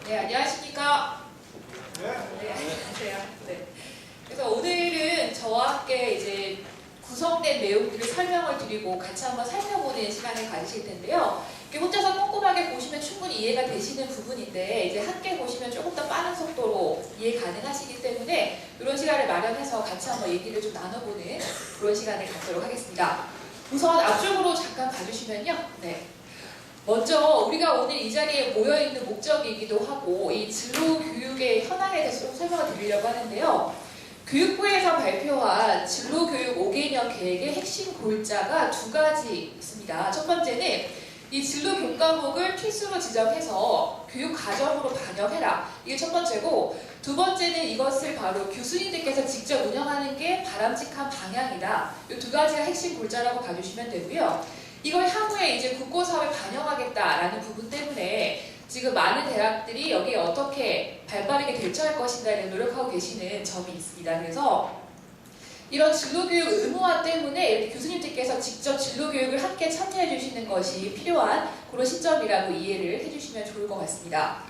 네, 안녕하십니까? 네, 안녕하세요. 네. 그래서 오늘은 저와 함께 이제 구성된 내용들을 설명을 드리고 같이 한번 살펴보는 시간을 가지실 텐데요. 이렇게 혼자서 꼼꼼하게 보시면 충분히 이해가 되시는 부분인데 이제 함께 보시면 조금 더 빠른 속도로 이해 가능하시기 때문에 이런 시간을 마련해서 같이 한번 얘기를 좀 나눠보는 그런 시간을 갖도록 하겠습니다. 우선 앞쪽으로 잠깐 봐주시면요. 네. 먼저 우리가 오늘 이 자리에 모여있는 목적이기도 하고 이 진로교육의 현황에 대해서 좀 설명을 드리려고 하는데요. 교육부에서 발표한 진로교육 5개년 계획의 핵심 골자가 두 가지 있습니다. 첫 번째는 이 진로교과목을 필수로 지정해서 교육 과정으로 반영해라. 이게 첫 번째고, 두 번째는 이것을 바로 교수님들께서 직접 운영하는 게 바람직한 방향이다. 이 두 가지가 핵심 골자라고 봐주시면 되고요. 이걸 향후에 이제 국고사업에 반영하겠다라는 부분 때문에 지금 많은 대학들이 여기에 어떻게 발빠르게 대처할 것인가를 노력하고 계시는 점이 있습니다. 그래서 이런 진로교육 의무화 때문에 이렇게 교수님들께서 직접 진로교육을 함께 참여해 주시는 것이 필요한 그런 시점이라고 이해를 해주시면 좋을 것 같습니다.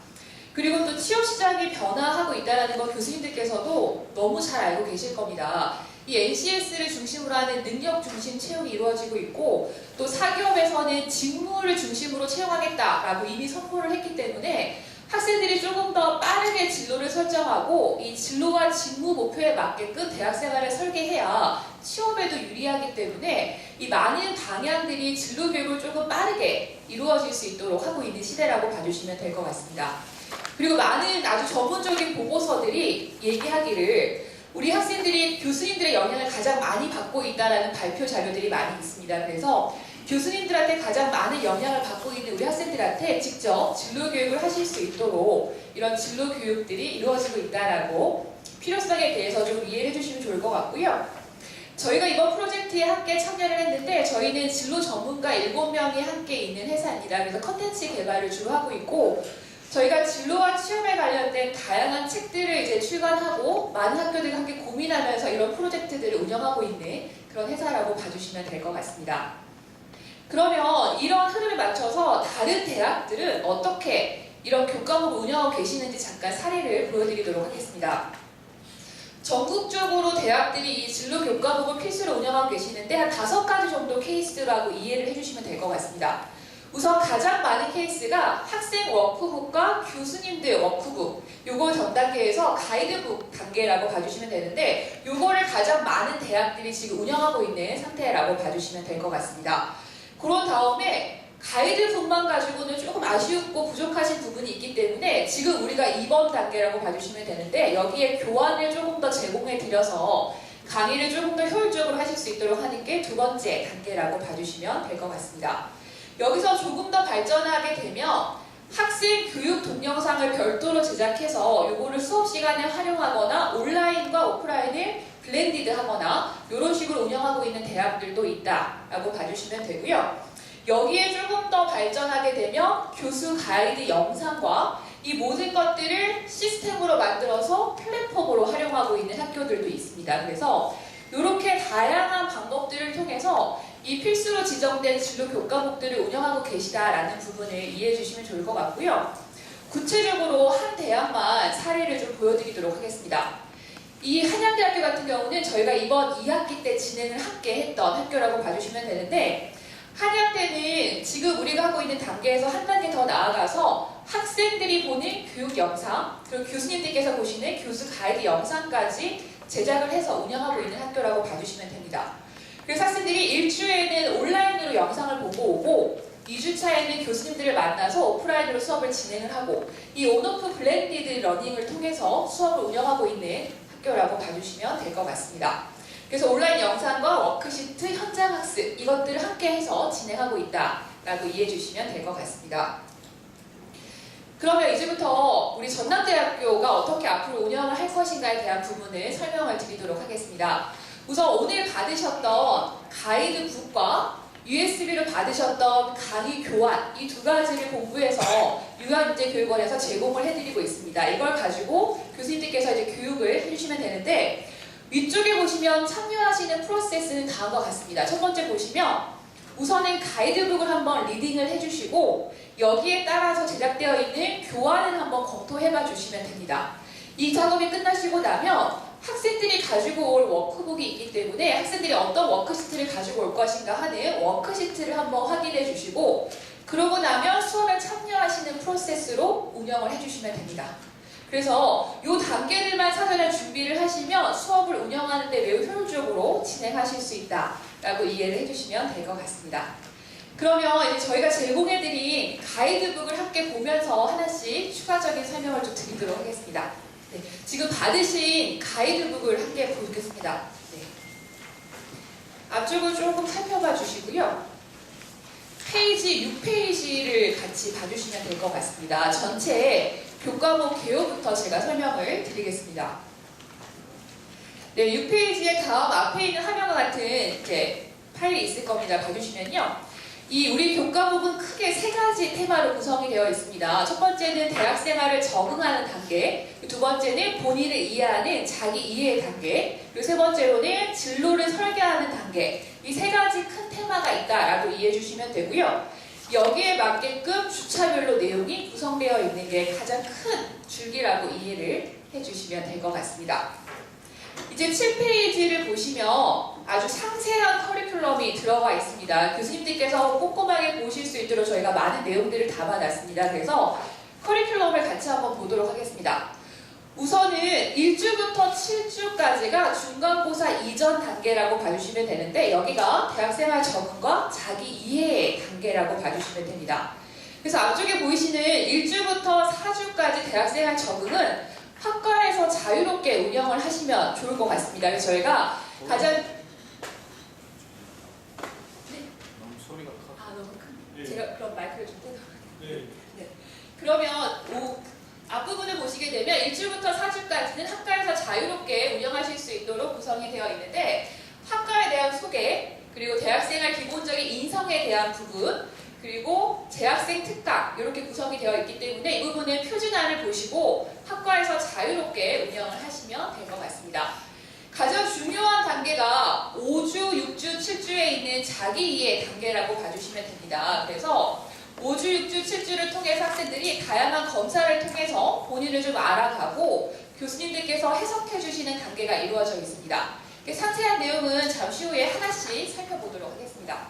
그리고 또 취업시장이 변화하고 있다는 거 교수님들께서도 너무 잘 알고 계실 겁니다. 이 NCS를 중심으로 하는 능력 중심 채용이 이루어지고 있고 또 사기업에서는 직무를 중심으로 채용하겠다라고 이미 선포를 했기 때문에 학생들이 조금 더 빠르게 진로를 설정하고 이 진로와 직무 목표에 맞게끔 대학생활을 설계해야 취업에도 유리하기 때문에 이 많은 방향들이 진로 교육을 조금 빠르게 이루어질 수 있도록 하고 있는 시대라고 봐주시면 될 것 같습니다. 그리고 많은 아주 전문적인 보고서들이 얘기하기를 우리 학생들이 교수님들의 영향을 가장 많이 받고 있다는 발표 자료들이 많이 있습니다. 그래서 교수님들한테 가장 많은 영향을 받고 있는 우리 학생들한테 직접 진로 교육을 하실 수 있도록 이런 진로 교육들이 이루어지고 있다라고 필요성에 대해서 좀 이해해 주시면 좋을 것 같고요. 저희가 이번 프로젝트에 함께 참여를 했는데 저희는 진로 전문가 7명이 함께 있는 회사입니다. 그래서 컨텐츠 개발을 주로 하고 있고 저희가 진로와 취업에 관련된 다양한 책들을 이제 출간하고 많은 학교들과 함께 고민하면서 이런 프로젝트들을 운영하고 있는 그런 회사라고 봐주시면 될 것 같습니다. 그러면 이런 흐름에 맞춰서 다른 대학들은 어떻게 이런 교과목을 운영하고 계시는지 잠깐 사례를 보여드리도록 하겠습니다. 전국적으로 대학들이 이 진로 교과목을 필수로 운영하고 계시는데 한 5가지 정도 케이스라고 이해를 해주시면 될 것 같습니다. 우선 가장 많은 케이스가 학생 워크북과 교수님들 워크북, 요거 전 단계에서 가이드북 단계라고 봐주시면 되는데 요거를 가장 많은 대학들이 지금 운영하고 있는 상태라고 봐주시면 될 것 같습니다. 그런 다음에 가이드북만 가지고는 조금 아쉬웠고 부족하신 부분이 있기 때문에 지금 우리가 2번 단계라고 봐주시면 되는데 여기에 교환을 조금 더 제공해 드려서 강의를 조금 더 효율적으로 하실 수 있도록 하는 게 두 번째 단계라고 봐주시면 될 것 같습니다. 여기서 조금 더 발전하게 되면 학생 교육 동영상을 별도로 제작해서 요거를 수업 시간에 활용하거나 온라인과 오프라인을 블렌디드 하거나 이런 식으로 운영하고 있는 대학들도 있다라고 봐주시면 되고요. 여기에 조금 더 발전하게 되면 교수 가이드 영상과 이 모든 것들을 시스템으로 만들어서 플랫폼으로 활용하고 있는 학교들도 있습니다. 그래서 이렇게 다양한 방법들을 통해서 이 필수로 지정된 진로 교과목들을 운영하고 계시다라는 부분을 이해해 주시면 좋을 것 같고요. 구체적으로 한 대학만 사례를 좀 보여드리도록 하겠습니다. 이 한양대학교 같은 경우는 저희가 이번 2학기 때 진행을 함께 했던 학교라고 봐주시면 되는데 한양대는 지금 우리가 하고 있는 단계에서 한 단계 더 나아가서 학생들이 보는 교육 영상 그리고 교수님들께서 보시는 교수 가이드 영상까지 제작을 해서 운영하고 있는 학교라고 봐주시면 됩니다. 그래서 학생들이 일주에는 온라인으로 영상을 보고 오고 2주차에는 교수님들을 만나서 오프라인으로 수업을 진행을 하고 이 온오프 블렌디드 러닝을 통해서 수업을 운영하고 있는 학교라고 봐주시면 될 것 같습니다. 그래서 온라인 영상과 워크시트, 현장 학습 이것들을 함께 해서 진행하고 있다라고 이해해 주시면 될 것 같습니다. 그러면 이제부터 우리 전남대학교가 어떻게 앞으로 운영을 할 것인가에 대한 부분을 설명을 드리도록 하겠습니다. 우선 오늘 받으셨던 가이드북과 USB로 받으셨던 강의 교환 이 두 가지를 본부에서 유아인재교육원에서 제공을 해드리고 있습니다. 이걸 가지고 교수님들께서 이제 교육을 해주시면 되는데 위쪽에 보시면 참여하시는 프로세스는 다음과 같습니다. 첫 번째 보시면 우선은 가이드북을 한번 리딩을 해주시고 여기에 따라서 제작되어 있는 교환을 한번 검토해봐 주시면 됩니다. 이 작업이 끝나시고 나면 학생들이 가지고 올 워크북이 있기 때문에 학생들이 어떤 워크시트를 가지고 올 것인가 하는 워크시트를 한번 확인해 주시고, 그러고 나면 수업에 참여하시는 프로세스로 운영을 해주시면 됩니다. 그래서 이 단계들만 사전에 준비를 하시면 수업을 운영하는 데 매우 효율적으로 진행하실 수 있다라고 이해를 해주시면 될 것 같습니다. 그러면 이제 저희가 제공해드린 가이드북을 함께 보면서 하나씩 추가적인 설명을 좀 드리도록 하겠습니다. 네, 지금 받으신 가이드북을 함께 보겠습니다. 네. 앞쪽을 조금 살펴봐 주시고요. 페이지 6페이지를 같이 봐주시면 될 것 같습니다. 전체 교과목 개요부터 제가 설명을 드리겠습니다. 네, 6페이지의 다음 앞에 있는 화면과 같은 이렇게 파일이 있을 겁니다. 봐주시면요. 이 우리 교과목은 크게 세 가지 테마로 구성이 되어 있습니다. 첫 번째는 대학생활을 적응하는 단계, 두 번째는 본인을 이해하는 자기 이해의 단계, 그리고 세 번째로는 진로를 설계하는 단계. 이 세 가지 큰 테마가 있다라고 이해해 주시면 되고요. 여기에 맞게끔 주차별로 내용이 구성되어 있는 게 가장 큰 줄기라고 이해를 해주시면 될 것 같습니다. 이제 7페이지를 보시면 아주 상세한 커리큘럼이 들어가 있습니다. 교수님들께서 꼼꼼하게 보실 수 있도록 저희가 많은 내용들을 담아놨습니다. 그래서 커리큘럼을 같이 한번 보도록 하겠습니다. 우선은 1주부터 7주까지가 중간고사 이전 단계라고 봐주시면 되는데, 여기가 대학생활 적응과 자기 이해 단계라고 봐주시면 됩니다. 그래서 앞쪽에 보이시는 1주부터 4주까지 대학생활 적응은 학과에서 자유롭게 운영을 하시면 좋을 것 같습니다. 그래서 저희가 가장 너무 소리가 커. 너무 큰. 네. 제가 그럼 마이크를 좀 떼도록. 네. 그러면 앞부분을 보시게 되면 1주부터 4주까지는 학과에서 자유롭게 운영하실 수 있도록 구성이 되어 있는데, 학과에 대한 소개, 그리고 대학생활 기본적인 인성에 대한 부분, 그리고 재학생 특강 이렇게 구성이 되어 있기 때문에 이 부분은 표준안을 보시고 학과에서 자유롭게 운영을 하시면 될 것 같습니다. 가장 중요한 단계가 5주, 6주, 7주에 있는 자기 이해 단계라고 봐주시면 됩니다. 그래서 5주, 6주, 7주를 통해서 학생들이 다양한 검사를 통해서 본인을 좀 알아가고 교수님들께서 해석해 주시는 단계가 이루어져 있습니다. 상세한 내용은 잠시 후에 하나씩 살펴보도록 하겠습니다.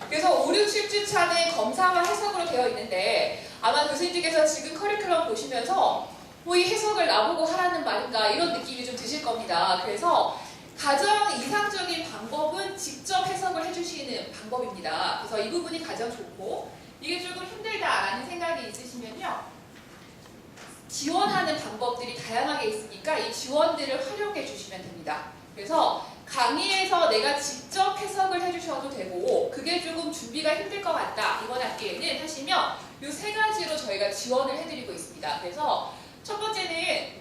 그래서 5, 6, 7주 차는 검사와 해석으로 되어 있는데, 아마 교수님들께서 지금 커리큘럼 보시면서 이 해석을 나보고 하라는 말인가 이런 느낌이 좀 드실 겁니다. 그래서 가장 이상적인 방법은 직접 해석을 해주시는 방법입니다. 그래서 이 부분이 가장 좋고, 이게 조금 힘들다라는 생각이 있으시면요, 지원하는 방법들이 다양하게 있으니까 이 지원들을 활용해 주시면 됩니다. 그래서 강의에서 내가 직접 해석을 해주셔도 되고, 그게 조금 준비가 힘들 것 같다 이번 학기에는 하시면 이 세 가지로 저희가 지원을 해드리고 있습니다. 그래서 첫 번째는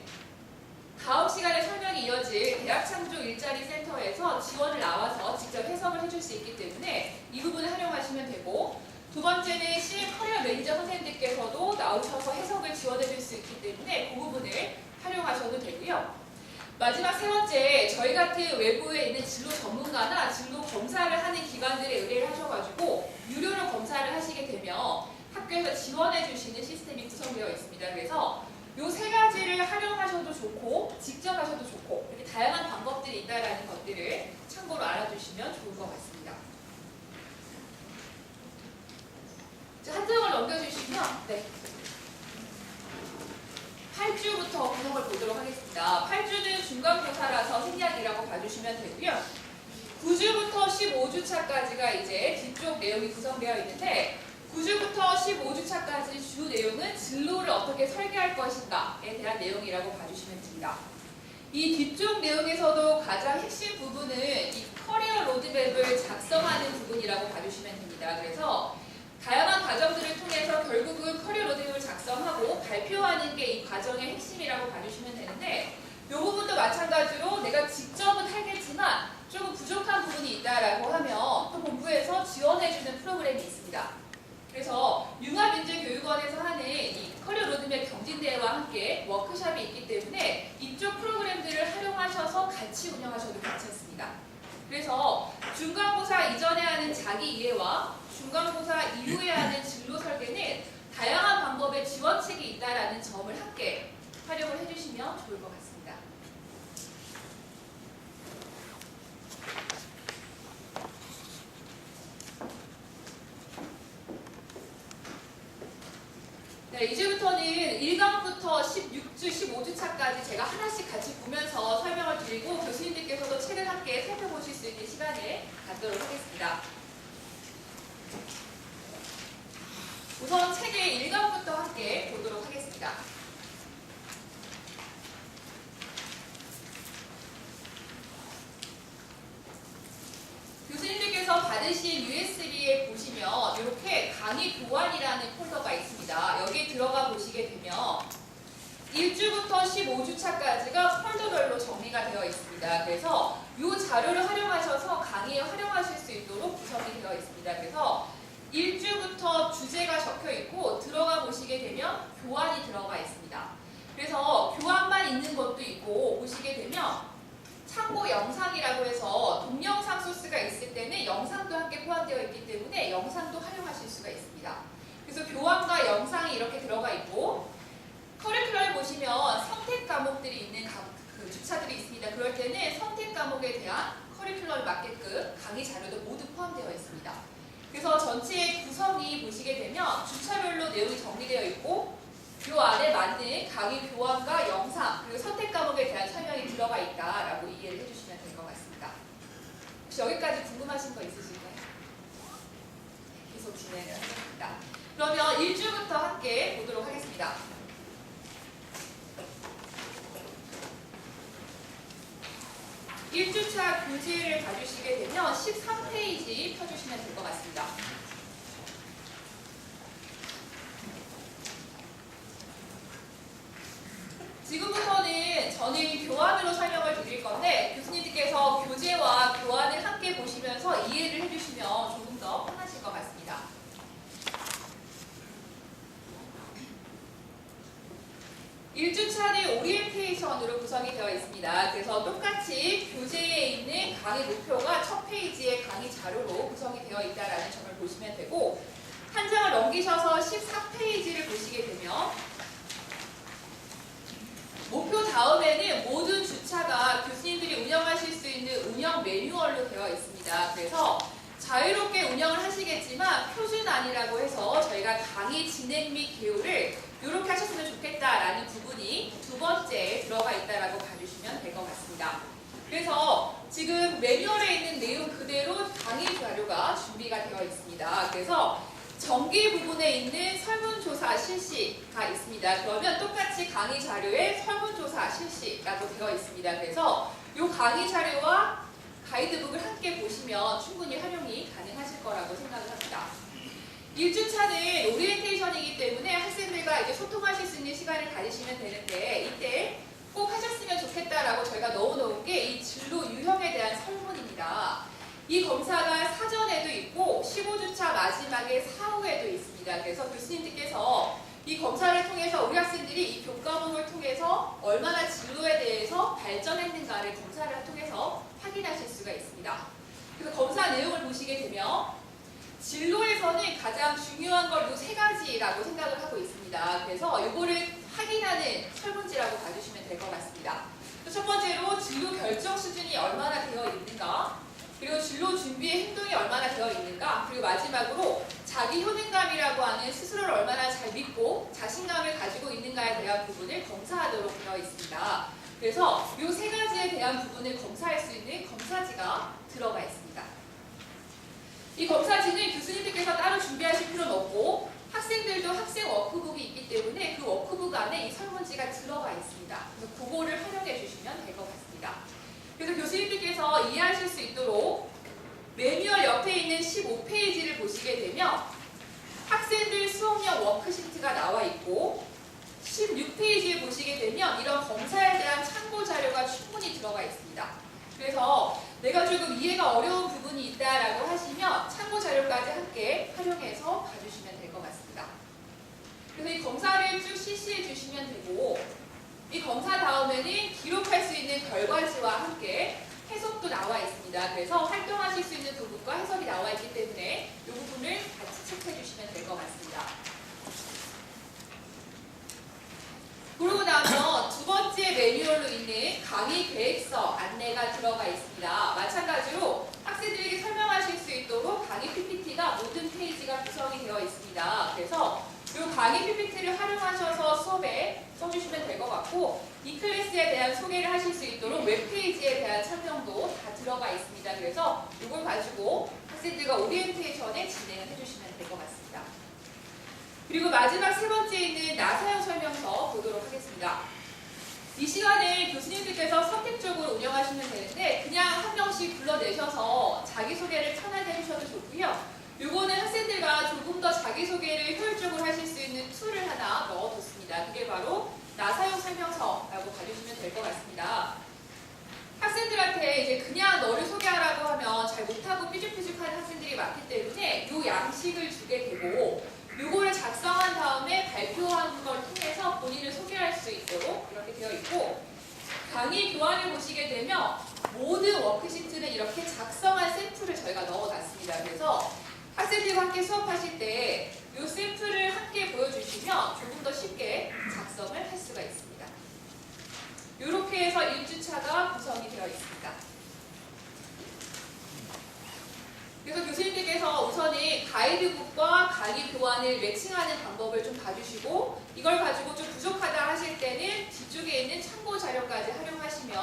다음 시간에 설명이 이어질 대학창조 일자리 센터에서 지원을 나와서 직접 해석을 해줄 수 있기 때문에 이 부분을 활용하시면 되고, 두 번째는 CM 커리어 매니저 선생님들께서도 나오셔서 해석을 지원해줄 수 있기 때문에 그 부분을 활용하셔도 되고요. 마지막 세 번째, 저희 같은 외부에 있는 진로 전문가나 진로 검사를 하는 기관들에 의뢰를 하셔가지고 유료로 검사를 하시게 되면 학교에서 지원해주시는 시스템이 구성되어 있습니다. 그래서 이 세 가지를 활용하셔도 좋고 직접 하셔도 좋고 이렇게 다양한 방법들이 있다는 것들을 참고로 알아두시면 좋을 것 같습니다. 한 장을 넘겨주시면 8주부터 구성을 보도록 하겠습니다. 8주는 중간고사라서 생략이라고 봐주시면 되고요. 9주부터 15주차까지가 이제 뒤쪽 내용이 구성되어 있는데, 9주부터 15주차까지 주 내용은 진로를 어떻게 설계할 것인가에 대한 내용이라고 봐주시면 됩니다. 이 뒤쪽 내용에서도 가장 핵심 부분은 이 커리어 로드맵을 작성하는 부분이라고 봐주시면 됩니다. 그래서 다양한 과정들을 통해서 결국은 커리어 로드맵을 작성하고 발표하는 게 이 과정의 핵심이라고 봐주시면 되는데, 이 부분도 마찬가지로 내가 직접은 하겠지만 조금 부족한 부분이 있다라고 하면 또 본부에서 지원해주는 프로그램이 있습니다. 그래서 융합인재교육원에서 하는 이 커리어 로드맵 경진대회와 함께 워크숍이 있기 때문에 이쪽 프로그램들을 활용하셔서 같이 운영하셔도 괜찮습니다. 그래서 중간고사 이전에 하는 자기 이해와 중간고사 이후에 하는 진로 설계는 다양한 방법의 지원책이 있다라는 점을 함께 활용을 해주시면 좋을 것 같습니다. 네, 이제부터는 1강부터 16주, 15주차까지 제가 하나씩 같이 보면서 설명을 드리고 교수님들께서도 책을 함께 살펴보실 수 있는 시간을 갖도록 하겠습니다. 우선 책의 1강부터 함께 보도록 하겠습니다. 교수님들께서 받으신 USB에 보시면 이렇게 강의 교환이라는 폴더가 있습니다. 여기 들어가 보시게 되면 1주부터 15주차까지가 폴더별로 정리가 되어 있습니다. 그래서 이 자료를 활용하셔서 강의에 활용하실 수 있도록 구성이 되어 있습니다. 그래서 1주부터 주제가 적혀 있고 들어가 보시게 되면 교환이 들어가 있습니다. 그래서 교환만 있는 것도 있고 보시게 되면 참고 영상이라고 해서 동영상 소스가 있을 때는 영상도 함께 포함되어 있기 때문에 영상도 활용하실 수가 있습니다. 그래서 교환과 영상이 이렇게 들어가 있고 커리큘럼을 보시면 선택 과목들이 있는 그 주차들이 있습니다. 그럴 때는 선택 과목에 대한 커리큘럼에 맞게끔 강의 자료도 모두 포함되어 있습니다. 그래서 전체의 구성이 보시게 되면 주차별로 내용이 정리되어 있고 이 안에 맞는 강의 교환과 영상 그리고 선택 과목에 대한 설명이 들어가 있다라고 이해를 해주시면 될 것 같습니다. 혹시 여기까지 궁금하신 거 있으실까요? 계속 진행을 하겠습니다. 그러면 1주부터 함께 보도록 하겠습니다. 1주차 교재를 봐주시게 되면 13페이지 펴주시면 될 것 같습니다. 지금부터는 저는 교환으로 설명을 드릴 건데 교수님들께서 교재와 교환을 함께 보시면서 이해를 해주시면 조금 더 편하실 것 같습니다. 1주차는 오리엔테이션으로 구성이 되어 있습니다. 그래서 똑같이 교재에 있는 강의 목표가 첫 페이지의 강의 자료로 구성이 되어 있다는 점을 보시면 되고 한 장을 넘기셔서 14페이지를 보시게 되면 목표 다음에는 모든 주차가 교수님들이 운영하실 수 있는 운영 매뉴얼로 되어 있습니다. 그래서 자유롭게 운영을 하시겠지만 표준안이라고 해서 저희가 강의 진행 및 개요를 이렇게 하셨으면 좋겠다라는 부분이 두 번째에 들어가 있다라고 봐주시면 될 것 같습니다. 그래서 지금 매뉴얼에 있는 내용 그대로 강의 자료가 준비가 되어 있습니다. 그래서 정기 부분에 있는 설문조사 실시가 있습니다. 그러면 똑같이 강의 자료에 설문조사 실시라고 되어 있습니다. 그래서 이 강의 자료와 가이드북을 함께 보시면 충분히 활용이 가능하실 거라고 생각을 합니다. 1주차는 오리엔테이션이기 때문에 학생들과 이제 소통하실 수 있는 시간을 가지시면 되는데 이때 꼭 하셨으면 좋겠다라고 저희가 넣어놓은 게 이 진로 유형에 대한 설문입니다. 이 검사가 사전에도 있고 15주차 마지막에 사후에도 있습니다. 그래서 교수님들께서 이 검사를 통해서 우리 학생들이 이 교과목을 통해서 얼마나 진로에 대해서 발전했는가를 검사를 통해서 확인하실 수가 있습니다. 그래서 검사 내용을 보시게 되면 진로에서는 가장 중요한 걸 이 세 가지라고 생각을 하고 있습니다. 그래서 이거를 확인하는 설문지라고 봐주시면 될 것 같습니다. 첫 번째로 진로 결정 수준이 얼마나 되어 있는가, 그리고 진로 준비의 행동이 얼마나 되어 있는가, 그리고 마지막으로 자기 효능감이라고 하는 스스로를 얼마나 잘 믿고 자신감을 가지고 있는가에 대한 부분을 검사하도록 되어 있습니다. 그래서 이 세 가지에 대한 부분을 검사할 수 있는 검사지가 들어가 있습니다. 이 검사지는 교수님들께서 따로 준비하실 필요는 없고 학생들도 학생 워크북이 있기 때문에 그 워크북 안에 이 설문지가 들어가 있습니다. 그래서 그거를 활용해 주시면 될 것 같습니다. 그래서 교수님들께서 이해하실 수 있도록 매뉴얼 옆에 있는 15페이지를 보시게 되면 학생들 수업용 워크시트가 나와 있고 16페이지에 보시게 되면 이런 검사에 대한 참고 자료가 충분히 들어가 있습니다. 그래서 내가 조금 이해가 어려운 부분이 있다라고 하시면 참고 자료까지 함께 활용해서 봐주시면 될 것 같습니다. 그래서 이 검사를 쭉 실시해 주시면 되고 이 검사 다음에는 기록할 수 있는 결과지와 함께 해석도 나와 있습니다. 그래서 활동하실 수 있는 부분과 해석이 나와 있기 때문에 이 부분을 같이 체크해 주시면 될 것 같습니다. 계절별로 있는 강의 계획서 안내가 들어가 있습니다. 마찬가지로 학생들에게 설명하실 수 있도록 강의 PPT가 모든 페이지가 구성이 되어 있습니다. 그래서 이 강의 PPT를 활용하셔서 수업에 써주시면 될 것 같고 이 클래스에 대한 소개를 하실 수 있도록 웹페이지에 대한 설명도 다 들어가 있습니다. 그래서 이걸 가지고 학생들과 오리엔테이션에 진행을 해주시면 될 것 같습니다. 그리고 마지막 세 번째 있는 나사용 설명서 보도록 하겠습니다. 이 시간을 교수님들께서 선택적으로 운영하시면 되는데 그냥 한 명씩 불러내셔서 자기소개를 편하게 해주셔도 좋고요. 요거는 학생들과 조금 더 자기소개를 효율적으로 하실 수 있는 툴을 하나 넣어뒀습니다. 그게 바로 나사용 설명서라고 봐주시면 될 것 같습니다. 학생들한테 이제 그냥 너를 소개하라고 하면 잘 못하고 삐죽삐죽하는 학생들이 많기 때문에 요 양식을 주게 되고 요거를 작성한 다음에 발표한 걸 통해서 본인을 소개할 수 있도록 이렇게 되어 있고 강의 교환을 보시게 되면 모든 워크시트는 이렇게 작성한 샘플을 저희가 넣어놨습니다. 그래서 학생들과 함께 수업하실 때 이 샘플을 함께 보여주시면 조금 더 쉽게 작성을 할 수가 있습니다. 이렇게 해서 1주차가 구성이 되어 있습니다. 그래서 교수님들께서 우선은 가이드북과 강의 교환을 매칭하는 방법을 좀 봐주시고 이걸 가지고 좀 부족하다 하실 때는 뒤쪽에 있는 참고 자료까지 활용하시면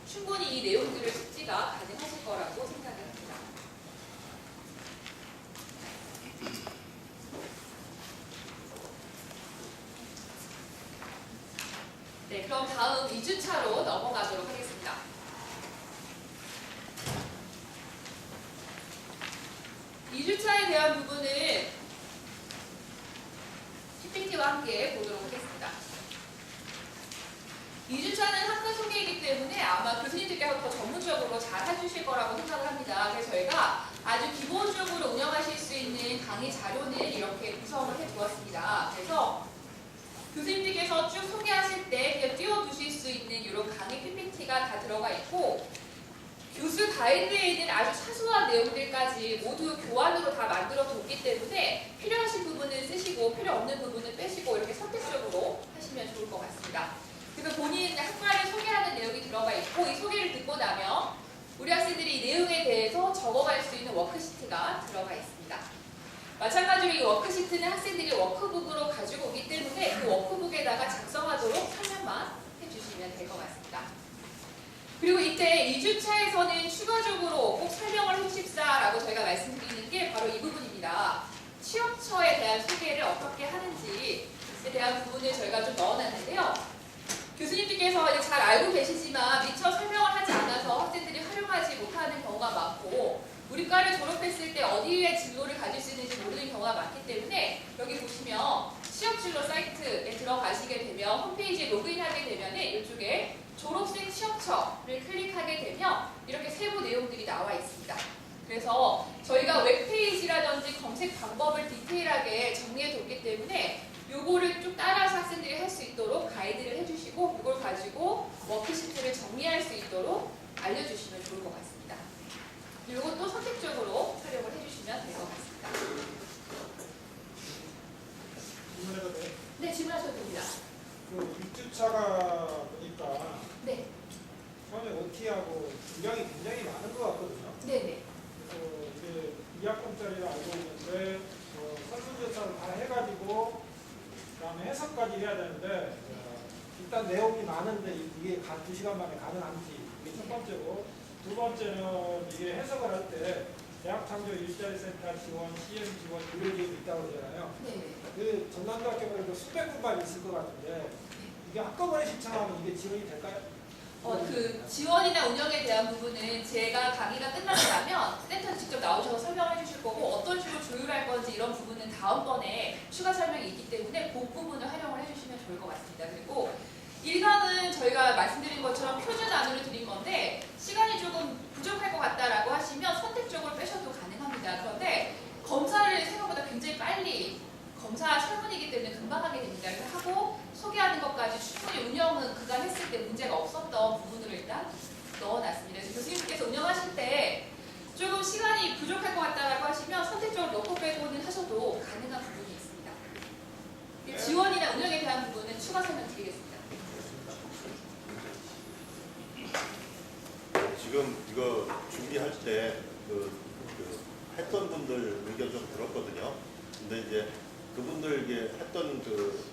충분히 이 내용들을 숙지가 가능하실 거라고 생각을 합니다. 네, 그럼 다음 2주차로 넘어가도록 하겠습니다. 2주차에 대한 부분은 PPT와 함께 보도록 하겠습니다. 2주차는 학과 소개이기 때문에 아마 교수님들께서 더 전문적으로 잘 해주실 거라고 생각을 합니다. 그래서 저희가 아주 기본적으로 운영하실 수 있는 강의 자료는 이렇게 구성을 해두었습니다. 그래서 교수님들께서 쭉 소개하실 때 그냥 띄워두실 수 있는 이런 강의 PPT가 다 들어가 있고 교수 가이드에 있는 아주 사소한 내용들까지 모두 교환으로 다 만들어 뒀기 때문에 필요하신 부분은 쓰시고 필요 없는 부분은 빼시고 이렇게 선택적으로 하시면 좋을 것 같습니다. 그래서 본인 학과를 소개하는 내용이 들어가 있고 이 소개를 듣고 나면 우리 학생들이 이 내용에 대해서 적어갈 수 있는 워크시트가 들어가 있습니다. 마찬가지로 이 워크시트는 학생들이 워크북으로 가지고 오기 때문에 그 워크북에다가 작성하도록 설명만 해주시면 될 것 같습니다. 그리고 이때 2주차에서는 추가적으로 꼭 설명을 해주십사라고 저희가 말씀드리는 게 바로 이 부분입니다. 취업처에 대한 소개를 어떻게 하는지에 대한 부분을 저희가 좀 넣어놨는데요. 교수님들께서 이제 잘 알고 계시지만 미처 설명을 하지 않아서 학생들이 활용하지 못하는 경우가 많고 우리 과를 졸업했을 때 어디에 진로를 가질 수 있는지 모르는 경우가 많기 때문에 여기 보시면 취업진로 사이트에 들어가시게 되면 홈페이지에 로그인하게 되면 이쪽에 졸업생 취업처를 클릭하게 되면 이렇게 세부 내용들이 나와 있습니다. 그래서 저희가 웹페이지라든지 검색 방법을 디테일하게 정리해뒀기 때문에 요거를 쭉 따라서 학생들이 할 수 있도록 가이드를 해주시고 이걸 가지고 워크시트를 정리할 수 있도록 알려주시면 좋을 것 같습니다. 이것도 선택적으로 활용을 해주시면 될 것 같습니다. 질문해도 돼요? 네, 질문하셔도 됩니다. 그 6주차가 보니까 네, 처음에 OT하고 분량이 굉장히 많은 것 같거든요. 네네. 그래서 이게 2학점짜리를 알고 있는데 설문조사를 다 해가지고 그다음에 해석까지 해야 되는데 일단 내용이 많은데 이게 2시간 만에 가능한지 이게 첫 번째고 두 번째는 이게 해석을 할 때 대학창조 일자리센터 지원, CM 지원 이런 게 있다고 그러잖아요. 네네. 그 전남대 학교 말고 수백 군만 있을 것 같은데 이게 한꺼번에 신청하면 이게 지원이 될까요? 그 지원이나 운영에 대한 부분은 제가 강의가 끝나고 나면 센터에 직접 나오셔서 설명을 해주실 거고 어떤 식으로 조율할 건지 이런 부분은 다음번에 추가 설명이 있기 때문에 그 부분을 활용을 해주시면 좋을 것 같습니다. 그리고 1강은 저희가 말씀드린 것처럼 표준 안으로 드린 건데 시간이 조금 부족할 것 같다라고 하시면 선택적으로 빼셔도 가능합니다. 그런데 검사를 생각보다 굉장히 빨리 검사 설문이기 때문에 금방 하게 됩니다. 그래서 하고 소개하는 것까지 충분히 운영은 그간 했을 때 문제가 없었던 부분으로 일단 넣어놨습니다. 그래서 교수님께서 운영하실 때 조금 시간이 부족할 것 같다라고 하시면 선택적으로 넣고 빼고는 하셔도 가능한 부분이 있습니다. 지원이나 운영에 대한 부분은 추가 설명 드리겠습니다. 지금 이거 준비할 때 했던 분들 의견 좀 들었거든요. 근데 이제 그분들 이게 했던 그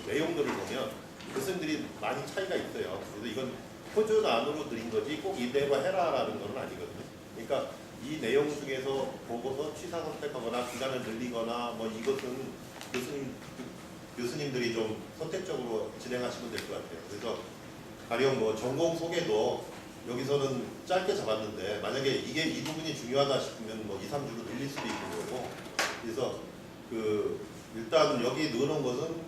내용들을 보면 교수님들이 많이 차이가 있어요. 그래서 이건 표준 안으로 드린 거지 꼭 이대로 해라라는 건 아니거든요. 그러니까 이 내용 중에서 보고서 취사 선택하거나 기간을 늘리거나 뭐 이것은 교수님들이 좀 선택적으로 진행하시면 될 것 같아요. 그래서 가령 뭐 전공 소개도 여기서는 짧게 잡았는데 만약에 이게 이 부분이 중요하다 싶으면 뭐 2, 3주로 늘릴 수도 있는 거고. 그래서 일단 여기 넣어놓은 것은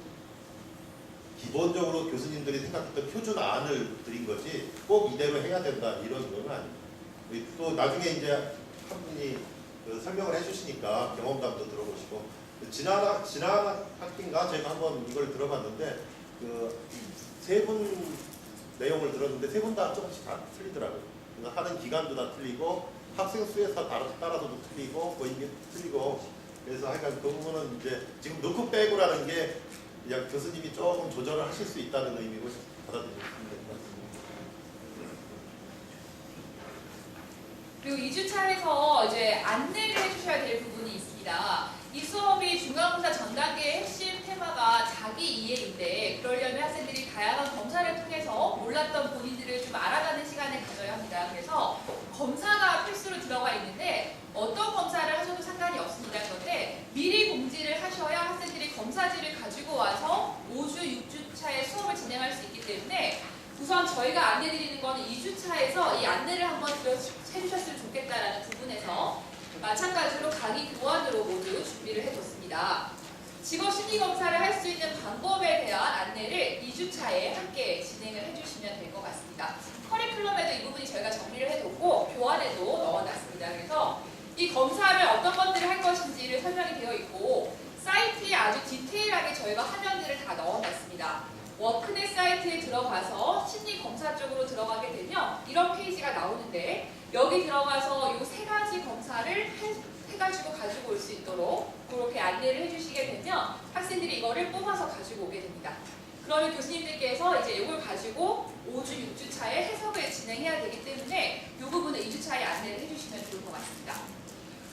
기본적으로 교수님들이 생각했던 표준안을 드린 거지 꼭 이대로 해야 된다 이런 건 아닙니다. 또 나중에 이제 한 분이 설명을 해주시니까 경험담도 들어보시고 지난 학기인가 제가 한번 이걸 들어봤는데 세 분 내용을 들었는데 세 분 다 조금씩 다 틀리더라고요. 그래서 하는 기간도 다 틀리고 학생 수에서 따라서도 틀리고 뭐 이게 틀리고 그래서 하여간 그 부분은 이제 지금 넣고 빼고라는 게 그냥 교수님이 조금 조절을 하실 수 있다는 의미로 받아들이겠습니다. 그리고 2주차에서 이제 안내를 해주셔야 될 부분이 있습니다. 이 수업이 중간고사 전 단계의 핵심 테마가 자기 이해인데 그러려면 학생들이 다양한 검사를 통해서 몰랐던 본인들을 좀 알아가는 시간을 가져야 합니다. 그래서 검사가 필수로 들어가 있는데 어떤 검사를 하셔도 상관이 없습니다. 그런데 미리 공지를 하셔야 학생들이 검사지를 가지고 와서 5주, 6주차에 수업을 진행할 수 있기 때문에 우선 저희가 안내드리는 거는 2주차에서 이 안내를 한번 해주셨으면 좋겠다라는 부분에서 마찬가지로 강의 교환으로 모두 준비를 해뒀습니다. 직업 심리 검사를 할 수 있는 방법에 대한 안내를 2주차에 함께 진행을 해주시면 될 것 같습니다. 커리큘럼에도 이 부분이 저희가 정리를 해뒀고 교환에도 넣어놨습니다. 그래서 이 검사를 어떤 것들을 할 것인지를 설명이 되어 있고 사이트에 아주 디테일하게 저희가 화면들을 다 넣어놨습니다. 워크넷 사이트에 들어가서 심리 검사 쪽으로 들어가게 되면 이런 페이지가 나오는데 여기 들어가서 이 세 가지 검사를 해가지고 가지고 올 수 있도록 그렇게 안내를 해주시게 되면 학생들이 이거를 뽑아서 가지고 오게 됩니다. 그러면 교수님들께서 이제 이걸 가지고 5주, 6주 차에 해석을 진행해야 되기 때문에 이 부분을 2주차에 안내를 해주시면 좋을 것 같습니다.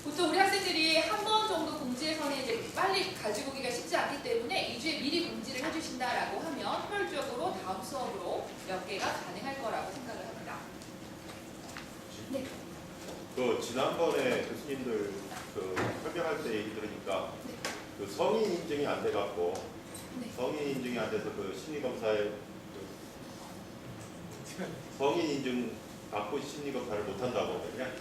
보통 우리 학생들이 한 번 정도 공지해서는 이제 빨리 가지고 오기가 쉽지 않기 때문에 2주에 미리 공지를 해주신다라고 하면 효율적으로 다음 수업으로 몇 개가 가능할 거라고 생각을 합니다. 네. 지난번에 교수님들 설명할 때 얘기 들으니까 성인 인증이 안 돼갖고 성인 인증이 안 돼서 심리 검사에 성인 인증 받고 심리 검사를 못 한다고 그냥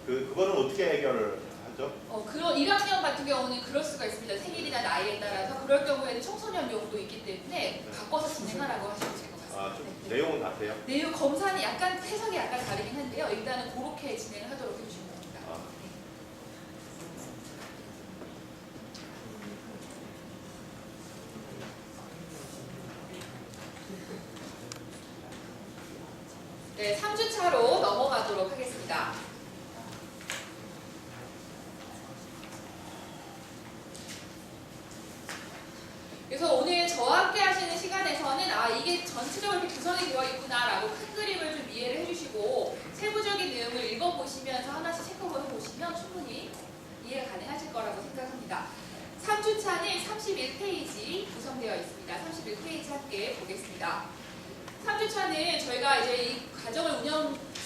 그거는 어떻게 해결을 하죠? 그런 1학년 같은 경우는 그럴 수가 있습니다. 생일이나 나이에 따라서 그럴 경우에는 청소년용도 있기 때문에 바꿔서 진행하라고 하시면 될 것 같습니다. 좀 내용은 같아요? 내용 검사는 약간 해석이 약간 다르긴 한데요. 일단은 그렇게 진행을 하도록 해주시면 됩니다. 네, 3주차로 넘어가도록 하겠습니다. 그래서 오늘 저와 함께 하시는 시간에서는 이게 전체적으로 이렇게 구성이 되어 있구나라고 큰 그림을 좀 이해를 해주시고 세부적인 내용을 읽어보시면서 하나씩 체크해 보시면 충분히 이해가 가능하실 거라고 생각합니다. 3주차는 31페이지 구성되어 있습니다. 31페이지 함께 보겠습니다. 3주차는 저희가 이제 이 과정을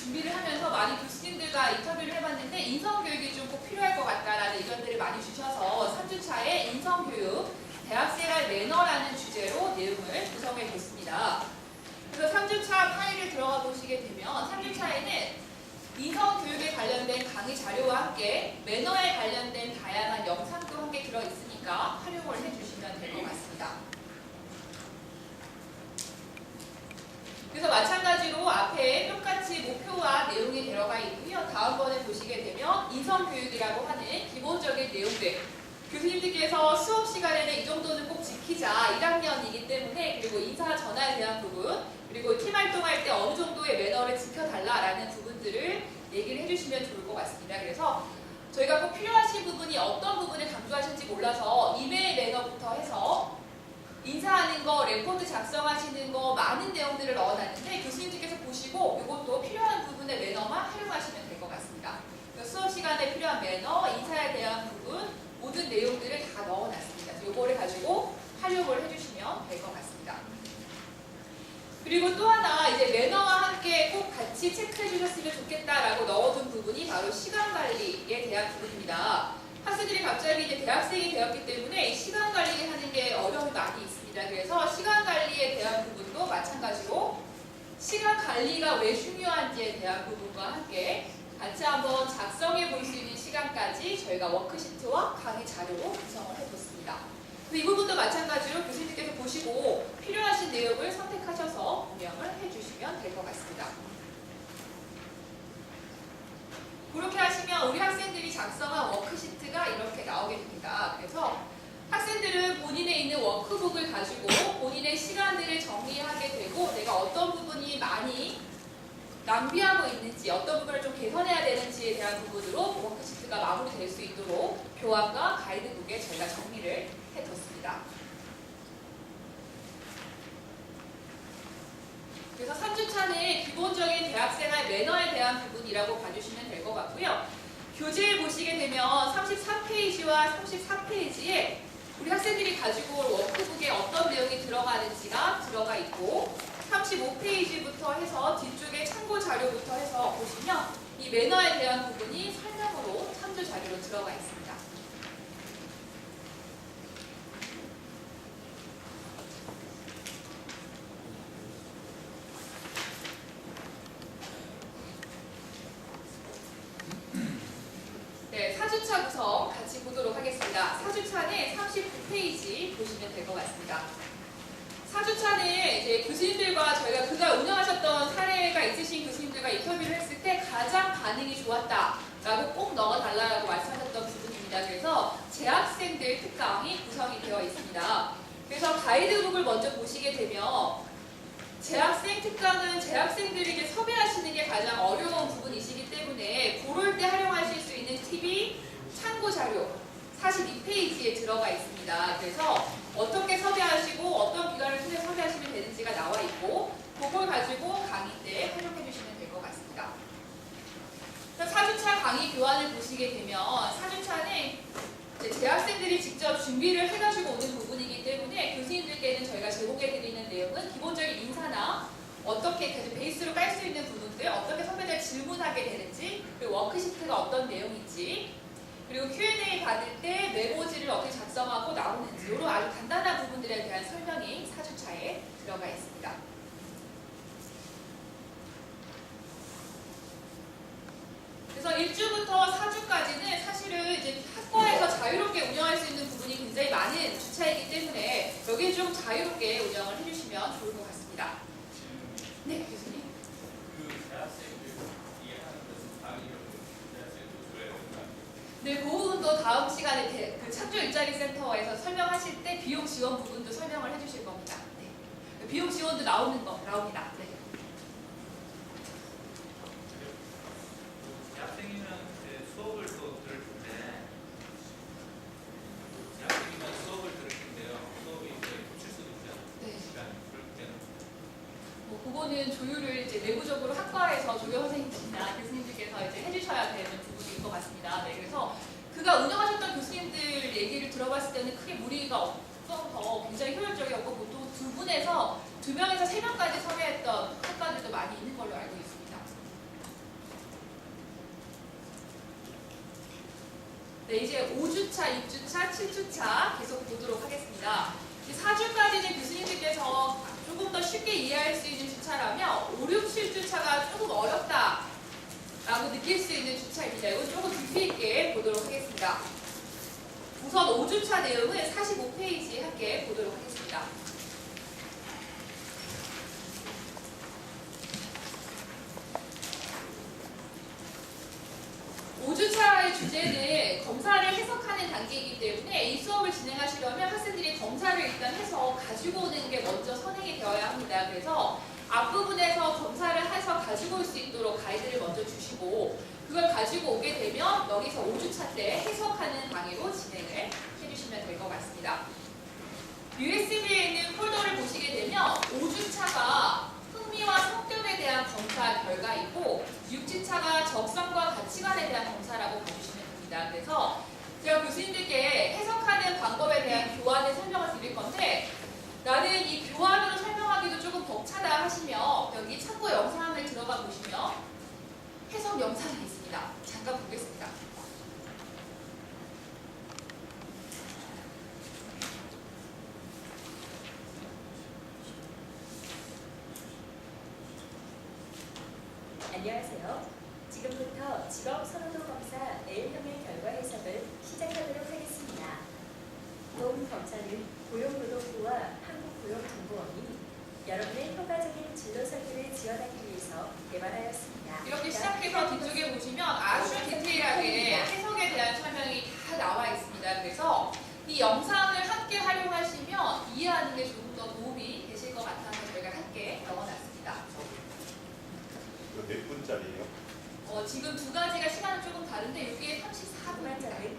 준비를 하면서 많이 교수님들과 인터뷰를 해봤는데 인성교육이 좀 꼭 필요할 것 같다라는 의견들을 많이 주셔서 3주차에 인성교육, 대학생활 매너라는 주제로 내용을 구성해 뒀습니다. 그래서 3주차 파일을 들어가 보시게 되면 3주차에는 인성교육에 관련된 강의 자료와 함께 매너에 관련된 다양한 영상도 함께 들어있으니까 활용을 해주시면 될 것 같습니다. 그래서 마찬가지로 앞에 똑같이 목표와 내용이 들어가 있고요. 다음번에 보시게 되면 인성교육이라고 하는 기본적인 내용들 교수님들께서 수업 시간에는 이 정도는 꼭 지키자 1학년이기 때문에 그리고 인사 전화에 대한 부분 그리고 팀 활동할 때 어느 정도의 매너를 지켜달라라는 부분들을 얘기를 해주시면 좋을 것 같습니다. 그래서 저희가 꼭 필요하신 부분이 어떤 부분을 강조하실지 몰라서 이메일 매너부터 해서 인사하는 거, 레포트 작성하시는 거 많은 내용들을 넣어놨는데 교수님들께서 보시면 보시고 이것도 필요한 부분의 매너만 활용하시면 될 것 같습니다. 수업 시간에 필요한 매너, 인사에 대한 부분 모든 내용들을 다 넣어놨습니다. 이거를 가지고 활용을 해주시면 될 것 같습니다. 그리고 또 하나 이제 매너와 함께 꼭 같이 체크해 주셨으면 좋겠다라고 넣어둔 부분이 바로 시간 관리에 대한 부분입니다. 학생들이 갑자기 이제 대학생이 되었기 때문에 시간 관리하는 게 어려움이 많이 있습니다. 그래서 시간 관리에 대한 부분도 마찬가지로 시간 관리가 왜 중요한지에 대한 부분과 함께 같이 한번 작성해 볼 수 있는 시간까지 저희가 워크시트와 강의 자료로 구성을 해뒀습니다. 이 부분도 마찬가지로 교수님께서 보시고 필요하신 내용을 선택하셔서 운영을 해주시면 될 것 같습니다. 그렇게 하시면 우리 학생들이 작성한 워크시트가 이렇게 나오게 됩니다. 그래서 학생들은 본인의 있는 워크북을 가지고 본인의 시간들을 정리하게 되고 내가 어떤 부분이 많이 낭비하고 있는지 어떤 부분을 좀 개선해야 되는지에 대한 부분으로 워크시트가 마무리될 수 있도록 교환과 가이드북에 저희가 정리를 해뒀습니다. 그래서 3주차는 기본적인 대학생활 매너에 대한 부분이라고 봐주시면 될 것 같고요. 교재를 보시게 되면 33페이지와 34페이지에 우리 학생들이 가지고 올 워크북에 어떤 내용이 들어가는지가 들어가 있고 35페이지부터 해서 뒤쪽에 참고 자료부터 해서 보시면 이 매너에 대한 부분이 설명으로 참조 자료로 들어가 있습니다. 네, 4주차 구성 같이 보도록 하겠습니다. 4주차는 39페이지 보시면 될 것 같습니다. 4주차는 이제 교수님들과 저희가 그간 운영하셨던 사례가 있으신 교수님들과 인터뷰를 했을 때 가장 반응이 좋았다라고 꼭 넣어달라고 말씀하셨던 부분입니다. 그래서 재학생들 특강이 구성이 되어 있습니다. 그래서 가이드북을 먼저 보시게 되면 재학생 특강은 재학생들에게 섭외하시는 게 가장 어려운 부분이시기 때문에 그럴 때 활용하실 수 있는 팁이 참고 자료 42페이지에 들어가 있습니다. 그래서 어떻게 섭외하시고 어떤 기관을 통해 섭외하시면 되는지가 나와 있고 그걸 가지고 강의 때 활용해 주시면 될 것 같습니다. 4주차 강의 교환을 보시게 되면 4주차는 재학생들이 직접 준비를 해가지고 오는 부분이기 때문에 교수님들께는 저희가 제공해드리는 내용은 기본적인 인사나 어떻게 베이스로 깔 수 있는 부분들, 어떻게 선배들 질문하게 되는지, 그리고 워크시트가 어떤 내용인지, 그리고 Q&A 받을 때 메모지를 어떻게 작성하고 나오는지 이런 아주 간단한 부분들에 대한 설명이 4주차에 들어가 있습니다. 그래서 1주부터 4주까지는 사실은 이제 학과에서 자유롭게 운영할 수 있는 부분이 굉장히 많은 주차이기 때문에 여기에 좀 자유롭게 운영을 해주시면 좋을 것 같습니다. 네, 교수님. 그 대학생들 이해하는 것은 강의를 대학생들 줘야 된다. 네, 그 부분도 다음 시간에 그 창조 일자리 센터에서 설명하실 때 비용 지원 부분도 설명을 해주실 겁니다. 네. 비용 지원도 나옵니다. 네. 대학생이면 수업을 또 들을 텐데 대학생이면 수업을 들을 텐데요. 수업이 이제 붙일 수도 있잖아요. 네. 시간이 그럴 때는 그거는 조율을 이제 내부적으로 학과에서 조교 선생님이나 교수님들께서 이제 해주셔야 되는 부분일 것 같습니다. 네, 그래서 그가 운영하셨던 교수님들 얘기를 들어봤을 때는 크게 무리가 없어서 굉장히 효율적이었고 보통 2분에서 2명에서 3명까지 섭외했던 학과들도 많이 있는 걸로 알고 있습니다. 네, 이제 5주차, 6주차, 7주차 계속 보도록 하겠습니다. 4주까지는 교수님들께서 조금 더 쉽게 이해할 수 있는 주차라면 5, 6, 7주차가 조금 어렵다라고 느낄 수 있는 주차입니다. 이건 조금 깊이 있게 보도록 하겠습니다. 우선 5주차 내용은 45페이지 함께 보도록 하겠습니다. 5주차의 주제는 검사를 해석하는 단계이기 때문에 이 수업을 진행하시려면 학생들이 검사를 일단 해서 가지고 오는 게 먼저 선행이 되어야 합니다. 그래서 앞부분에서 검사를 해서 가지고 올 수 있도록 가이드를 먼저 주시고 그걸 가지고 오게 되면 여기서 5주차 때 해석하는 강의로 진행을 해주시면 될 것 같습니다. USB에 있는 폴더를 보시게 되면 5주차가 흥미와 성격에 대한 검사 하시며 여기 참고 영상을 들어가 보시면 해석 영상이 있습니다. 잠깐 보겠습니다. 안녕하세요. 지금부터 직업선호도검사 내일형의 결과 해석을 시작하도록 하겠습니다. 본 검사는 고용노동부와 한국고용정보원이 여러분의 효과적인 진로 설계를 지원하기 위해서 개발하였습니다. 이렇게 시작해서 뒤쪽에 보시면 아주 디테일하게 해석에 대한 설명이 다 나와 있습니다. 그래서 이 영상을 함께 활용하시면 이해하는 게 조금 더 도움이 되실 것 같아서 저희가 함께 넣어놨습니다. 이거 몇 분짜리예요? 지금 두 가지가 시간은 조금 다른데 여기에 34분짜리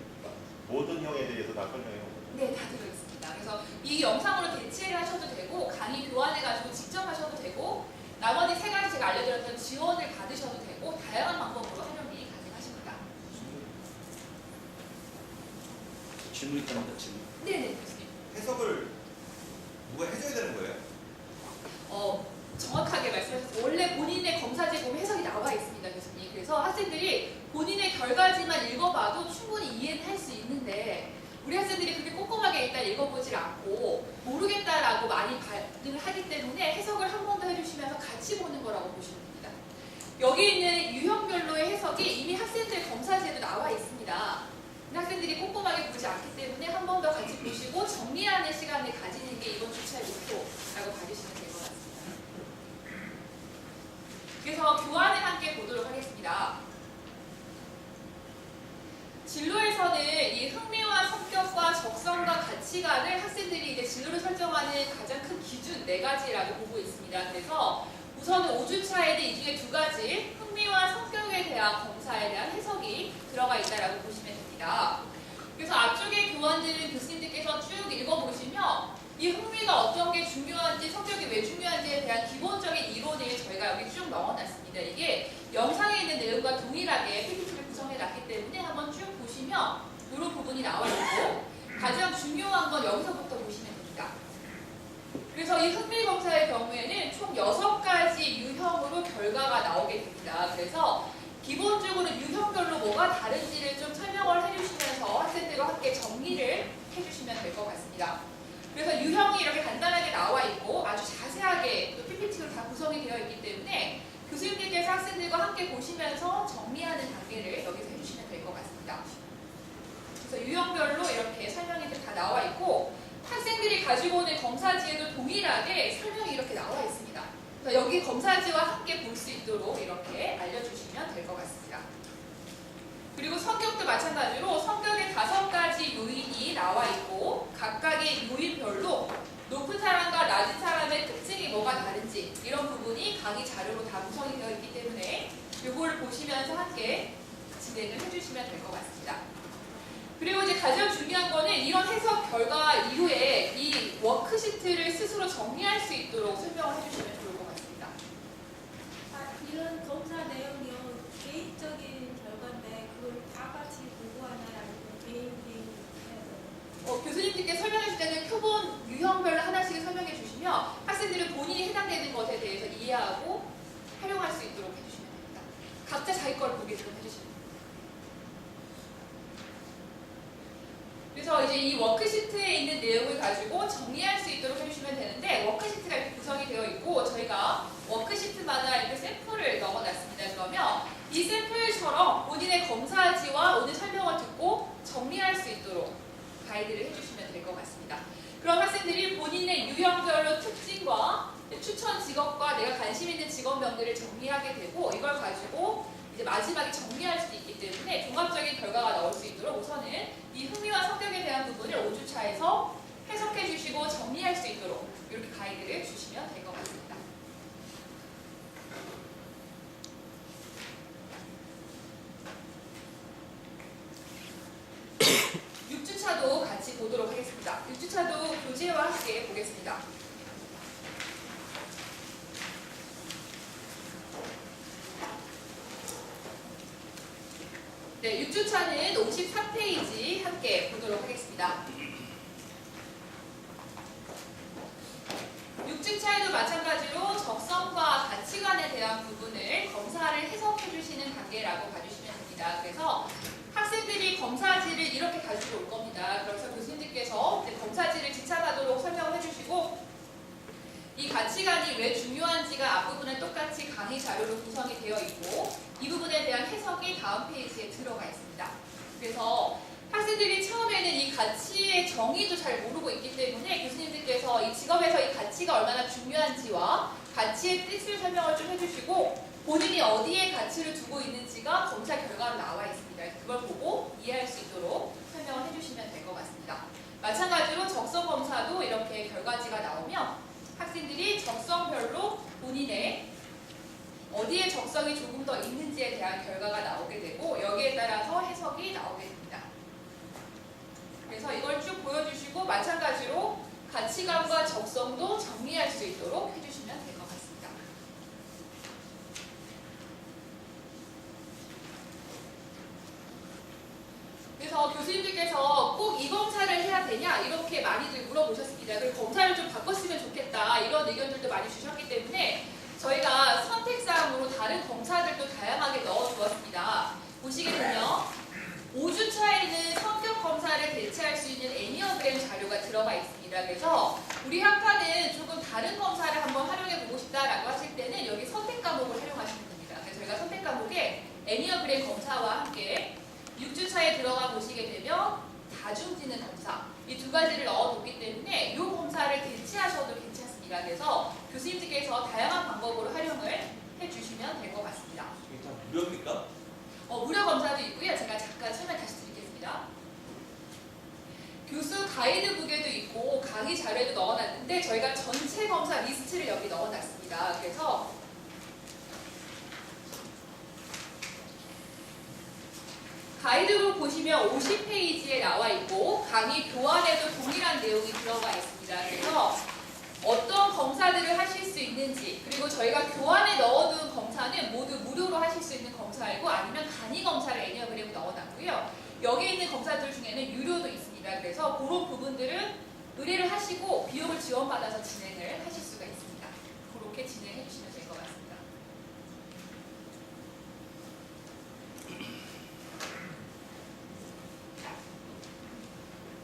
모든 형에 대해서 다 설명해요. 네, 다 들어있습니다. 그래서 이 영상으로 대체를 하셔도 되고 강의 교환해가지고 직접 하셔도 되고 나머지 세 가지 제가 알려드렸던 지원을 받으셔도 되고 다양한 방법으로 활용이 가능하십니다. 질문 있답니다. 질문. 네네, 교수님. 해석을 누가 해줘야 되는 거예요? 정확하게 말씀하셨어요. 원래 본인의 검사지 보면 해석이 나와 있습니다, 교수님. 그래서 학생들이 본인의 결과지만 읽어봐도 충분히 이해는 할 수 있는데 우리 학생들이 그렇게 꼼꼼하게 일단 읽어보질 않고 모르겠다라고 많이 반응을 하기 때문에 해석을 한 번 더 해주시면서 같이 보는 거라고 보시면 됩니다. 여기 있는 유형별로의 해석이 이미 학생들 검사지에도 나와 있습니다. 근데 학생들이 꼼꼼하게 보지 않기 때문에 한 번 더 같이 보시고 정리하는 시간을 가지는 게 이번 주차의 목표라고 봐주시면 될 것 같습니다. 그래서 교환을 함께 보도록 하겠습니다. 진로에서는 이 흥미와 성격과 적성과 가치관을 학생들이 이제 진로를 설정하는 가장 큰 기준 4가지라고 보고 있습니다. 그래서 우선은 5주차에는 이 중에 2가지 흥미와 성격에 대한 검사에 대한 해석이 들어가 있다라고 보시면 됩니다. 그래서 앞쪽에 교환들은 교수님들께서 쭉 읽어보시면 이 흥미가 어떤 게 중요한지 성격이 왜 중요한지에 대한 기본적인 이론을 저희가 여기 쭉 넣어놨습니다. 이게 영상에 있는 내용과 동일하게 PPT를 구성해놨기 때문에 한번 쭉 보시면 이런 부분이 나와 있고 가장 중요한 건 여기서부터 보시면 됩니다. 그래서 이 흥미 검사의 경우에는 총 6가지 유형으로 결과가 나오게 됩니다. 그래서 기본적으로 유형별로 뭐가 다른지를 좀 설명을 해주시면서 학생들과 함께 정리를 해주시면 될 것 같습니다. 그래서 유형이 이렇게 간단하게 나와 있고 아주 자세하게 또 PPT로 다 구성이 되어 있기 때문에 교수님들께서 학생들과 함께 보시면서 정리하는 단계를 여기서 해주시면 될 것 같습니다. 그래서 유형별로 이렇게 설명이 다 나와 있고 학생들이 가지고 오는 검사지에도 동일하게 설명이 이렇게 나와 있습니다. 그래서 여기 검사지와 함께 볼 수 있도록 이렇게 알려주시면 될 것 같습니다. 그리고 성격도 마찬가지로 성격의 5가지 요인이 나와 있고 각각의 요인별로 높은 사람과 낮은 사람의 특징이 뭐가 다른지 이런 부분이 강의 자료로 다 구성이 되어 있기 때문에 이걸 보시면서 함께 진행을 해주시면 될 것 같습니다. 그리고 이제 가장 중요한 거는 이런 해석 결과 이후에 이 워크시트를 스스로 정리할 수 있도록 설명을 해주시면 좋을 것 같습니다. 이런 검사 내용이요 개인적인 결과인데 그걸 다 같이 보고하나요? 아니면 개인 해야 돼요? 교수님들께 설명해 줄 때는 표본 유형별로 하나씩 설명해 주시면 학생들은 본인이 해당되는 것에 대해서 이해하고 활용할 수 있도록 해주시면 됩니다. 각자 자기 걸 보게끔 해주시면 됩니다. 그래서 이제 이 워크시트에 있는 내용을 가지고 정리할 수 있도록 해주시면 되는데 워크시트가 이렇게 구성이 되어 있고 저희가 워크시트마다 이렇게 샘플을 넣어놨습니다. 그러면 이 샘플처럼 본인의 검사지와 오늘 설명을 듣고 정리할 수 있도록 가이드를 해주시면 될 것 같습니다. 그럼 학생들이 본인의 유형별로 특징과 추천 직업과 내가 관심 있는 직업명들을 정리하게 되고 이걸 가지고 이제 마지막에 정리할 수도 있기 때문에 종합적인 결과가 나올 수 있도록 우선은 이 흥미와 성격에 대한 부분을 5주차에서 해석해 주시고 정리할 수 있도록 이렇게 가이드를 주시면 될 것 같습니다. (6주차도) 같이 보도록 하겠습니다. 6주차도 교재와 함께 보겠습니다. 네, 6주차는 54페이지 함께 보도록 하겠습니다. 6주차에도 마찬가지로 적성 단계라고 봐주시면 됩니다. 그래서 학생들이 검사지를 이렇게 가지고 올 겁니다. 그래서 교수님들께서 이제 검사지를 지참하도록 설명을 해주시고 이 가치관이 왜 중요한지가 앞부분에 똑같이 강의 자료로 구성이 되어 있고 이 부분에 대한 해석이 다음 페이지에 들어가 있습니다. 그래서 학생들이 처음에는 이 가치의 정의도 잘 모르고 있기 때문에 교수님들께서 이 직업에서 이 가치가 얼마나 중요한지와 가치의 뜻을 설명을 좀 해주시고 본인이 어디에 가치를 두고 있는지가 검사 결과로 나와 있습니다. 그걸 보고 이해할 수 있도록 설명을 해주시면 될 것 같습니다. 마찬가지로 적성 검사도 이렇게 결과지가 나오면 학생들이 적성별로 본인의 어디에 적성이 조금 더 있는지에 대한 결과가 나오게 되고 여기에 따라서 해석이 나오게 됩니다. 그래서 이걸 쭉 보여주시고 마찬가지로 가치관과 적성도 정리할 수 있도록 해주시면 될 것 같습니다. 그래서 교수님들께서 꼭 이 검사를 해야 되냐 이렇게 많이들 물어보셨습니다. 그리고 검사를 좀 바꿨으면 좋겠다 이런 의견들도 많이 주셨기 때문에 저희가 선택사항으로 다른 검사들도 다양하게 넣어두었습니다. 보시게 되면 5주차에는 성격 검사를 대체할 수 있는 애니어그램 자료가 들어가 있습니다. 그래서 우리 학과는 조금 다른 검사를 한번 활용해 보고 싶다라고 하실 때는 여기 선택 과목을 활용하시면 됩니다. 그래서 저희가 선택 과목에 애니어그램 검사와 함께 6주차에 들어가 보시게 되면 다중지능 검사 이 두 가지를 넣어뒀기 때문에 이 검사를 대체하셔도 괜찮습니다. 그래서 교수님들께서 다양한 방법으로 활용을 해주시면 될 것 같습니다. 이게 다 무료입니까? 무료 검사도 있고요. 제가 잠깐 설명 다시 드리겠습니다. 교수 가이드북에도 있고 강의 자료에도 넣어놨는데 저희가 전체 검사 리스트를 여기 넣어놨습니다. 그래서 가이드북 보시면 50페이지에 나와 있고 강의 교환에도 동일한 내용이 들어가 있습니다. 그래서 어떤 검사들을 하실 수 있는지 그리고 저희가 교환에 넣어둔 검사는 모두 무료로 하실 수 있는 검사이고 아니면 간이 검사를 애니어그램에 넣어놨고요. 여기 있는 검사들 중에는 유료도 있습니다. 그래서 그런 부분들은 의뢰를 하시고 비용을 지원받아서 진행을 하실 수가 있습니다. 그렇게 진행해 주시면 될 것 같습니다.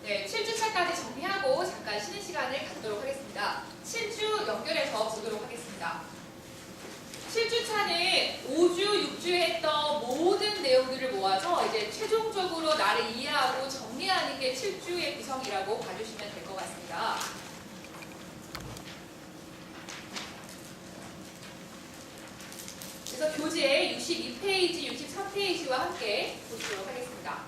네, 7주차까지 정리하고 잠깐 쉬는 시간을 갖도록 하겠습니다. 7주 연결해서 보도록 하겠습니다. 7주차는 5주, 6주 했던 모든 내용들을 모아서 이제 최종적으로 나를 이해하고 정리하는 게 7주의 구성이라고 봐주시면 될 것 같습니다. 그래서 교재 62페이지, 63페이지와 함께 보시도록 하겠습니다.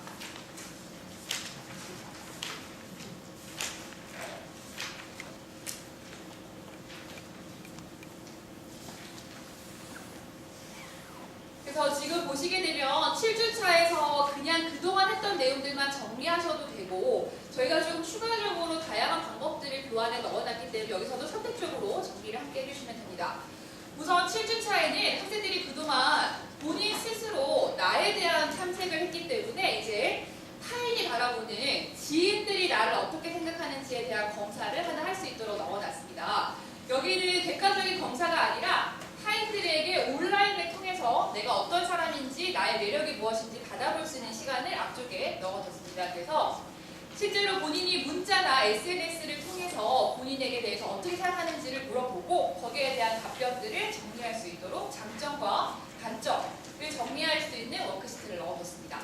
그래서 지금 보시게 되면 7주차에서 그냥 그동안 했던 내용들만 정리하셔도 되고 저희가 좀 추가적으로 다양한 방법들을 교환에 넣어놨기 때문에 여기서도 선택적으로 정리를 함께 해주시면 됩니다. 우선 7주차에는 학생들이 그동안 본인 스스로 나에 대한 탐색을 했기 때문에 이제 타인이 바라보는 지인들이 나를 어떻게 생각하는지에 대한 검사를 하나 할 수 있도록 넣어놨습니다. 여기는 객관적인 검사가 아니라 타인들에게 온라인을 통해서 내가 어떤 사람인지 나의 매력이 무엇인지 받아볼 수 있는 시간을 앞쪽에 넣어뒀습니다. 그래서 실제로 본인이 문자나 SNS를 통해서 본인에게 대해서 어떻게 생각하는지를 물어보고 거기에 대한 답변들을 정리할 수 있도록 장점과 단점을 정리할 수 있는 워크시트를 넣어뒀습니다.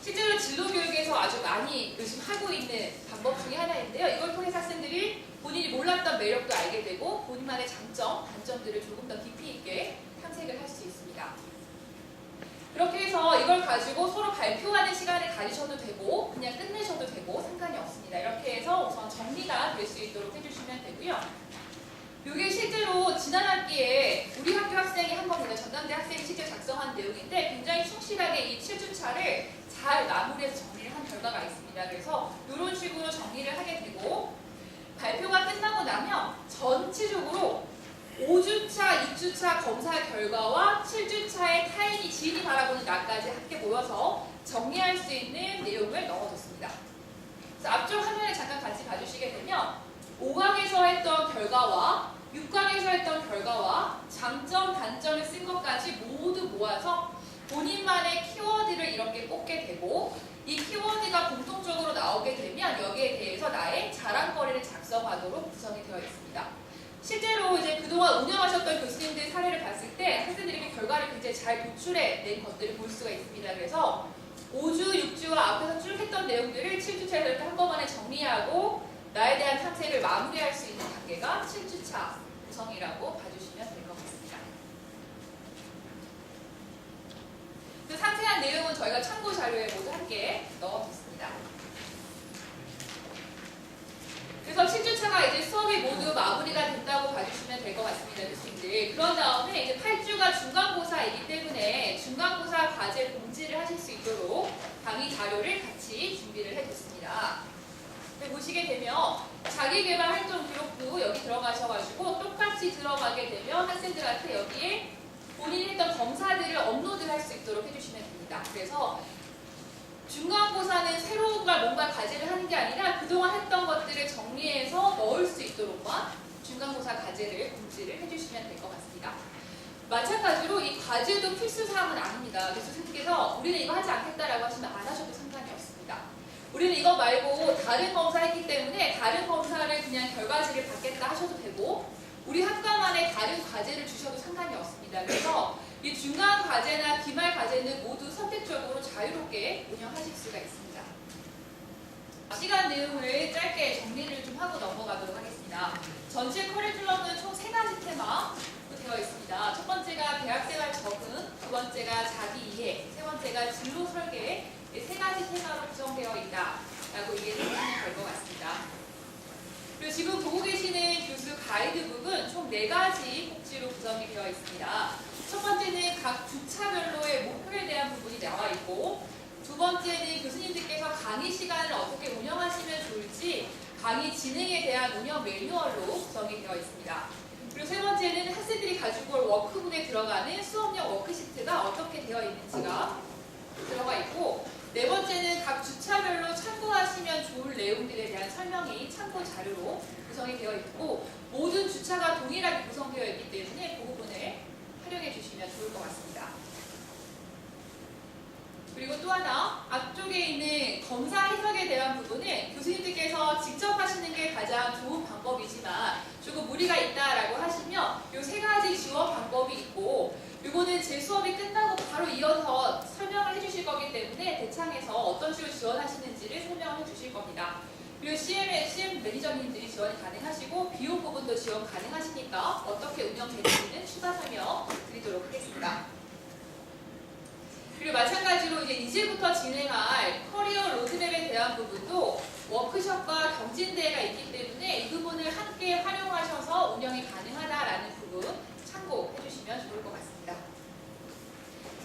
실제로 진로교육에서 아주 많이 요즘 하고 있는 방법 중에 하나인데요. 이걸 통해서 학생들이 본인이 몰랐던 매력도 알게 되고 본인만의 장점, 단점들을 조금 더 깊이 있게 탐색을 할 수 있습니다. 그렇게 해서 이걸 가지고 서로 발표하는 시간을 가지셔도 되고 그냥 끝내셔도 되고 상관이 없습니다. 이렇게 해서 우선 정리가 될 수 있도록 해주시면 되고요. 이게 실제로 지난 학기에 우리 학교 학생이 한 겁니다. 전남대 학생이 직접 작성한 내용인데 굉장히 충실하게 이 7주차를 잘 마무리해서 정리를 한 결과가 있습니다. 그래서 이런 식으로 정리를 하게 되고 발표가 끝나고 나면 전체적으로 5주차, 6주차 검사 결과와 7주차의 타인이 지인이 바라보는 나까지 함께 모여서 정리할 수 있는 내용을 넣어뒀습니다. 그래서 앞쪽 화면에 잠깐 같이 봐주시게 되면 5강에서 했던 결과와 6강에서 했던 결과와 장점, 단점을 쓴 것까지 모두 모아서 본인만의 키워드를 이렇게 뽑게 되고 이 키워드가 공통적으로 나오게 되면 여기에 대해서 나의 자랑거리를 작성하도록 구성이 되어 있습니다. 실제로 이제 그동안 운영하셨던 교수님들 사례를 봤을 때 학생들에게 결과를 굉장히 잘 도출해낸 것들을 볼 수가 있습니다. 그래서 5주, 6주와 앞에서 쭉 했던 내용들을 7주차에서 이렇게 한꺼번에 정리하고 나에 대한 탐색을 마무리할 수 있는 단계가 7주차 구성이라고 봐주시면 될 것 같습니다. 그 상세한 내용은 저희가 참고 자료에 모두 함께 넣어뒀습니다. 그래서 7주차가 이제 수업이 모두 마무리가 된다고 봐주시면 될 것 같습니다, 교수님들. 그런 다음에 이제 8주가 중간고사이기 때문에 중간고사 과제 공지를 하실 수 있도록 강의 자료를 같이 준비를 해뒀습니다. 보시게 되면 자기개발 활동 기록부 여기 들어가셔가지고 똑같이 들어가게 되면 학생들한테 여기에 본인이 했던 검사들을 업로드할 수 있도록 해주시면 됩니다. 그래서 중간고사는 새로운 걸 뭔가 과제를 하는 게 아니라 그동안 했던 것들을 정리해서 넣을 수 있도록만 중간고사 과제를 공지를 해주시면 될 것 같습니다. 마찬가지로 이 과제도 필수사항은 아닙니다. 그래서 선생님께서 우리는 이거 하지 않겠다라고 하시면 안 하셔도 상관이 없습니다. 우리는 이거 말고 다른 검사 했기 때문에 다른 검사를 그냥 결과지를 받겠다 하셔도 되고 우리 학과만의 다른 과제를 주셔도 상관이 없습니다. 그래서 이 중간 과제나 기말 과제는 모두 선택적으로 자유롭게 운영하실 수가 있습니다. 시간 내용을 짧게 정리를 좀 하고 넘어가도록 하겠습니다. 전체 커리큘럼은 총 3가지 테마로 되어 있습니다. 첫 번째가 대학생활 적응, 두 번째가 자기 이해, 세 번째가 진로 설계, 3가지 테마로 구성되어 있다라고 이해해주시면 될 것 같습니다. 그리고 지금 보고 계시는 교수 가이드북은 총 4가지 꼭지로 구성이 되어 있습니다. 첫 번째는 각 주차별로의 목표에 대한 부분이 나와 있고 두 번째는 교수님들께서 강의 시간을 어떻게 운영하시면 좋을지 강의 진행에 대한 운영 매뉴얼로 구성이 되어 있습니다. 그리고 세 번째는 학생들이 가지고 올 워크북에 들어가는 수업용 워크시트가 어떻게 되어 있는지가 들어가 있고 네 번째는 각 주차별로 참고하시면 좋을 내용들에 대한 설명이 참고 자료로 구성이 되어 있고 모든 주차가 동일하게 구성되어 있기 때문에 그 부분을 활용해 주시면 좋을 것 같습니다. 그리고 또 하나 앞쪽에 있는 검사 해석에 대한 부분은 교수님들께서 직접 하시는 게 가장 좋은 방법이지만 조금 무리가 있다라고 하시면 이 3가지 지원 방법이 있고 이거는 제 수업이 끝나고 바로 이어서 설명을 해주실 거기 때문에 대창에서 어떤 식으로 지원하시는지를 설명을 해주실 겁니다. 그리고 CM 매니저님들이 지원이 가능하시고 비용 부분도 지원 가능하시니까 어떻게 운영되는지는 추가 설명 드리도록 하겠습니다. 그리고 마찬가지로 이제부터 진행할 커리어 로드맵에 대한 부분도 워크숍과 경진대회가 있기 때문에 이 부분을 함께 활용하셔서 운영이 가능하다라는 부분 참고해 주시면 좋을 것 같습니다.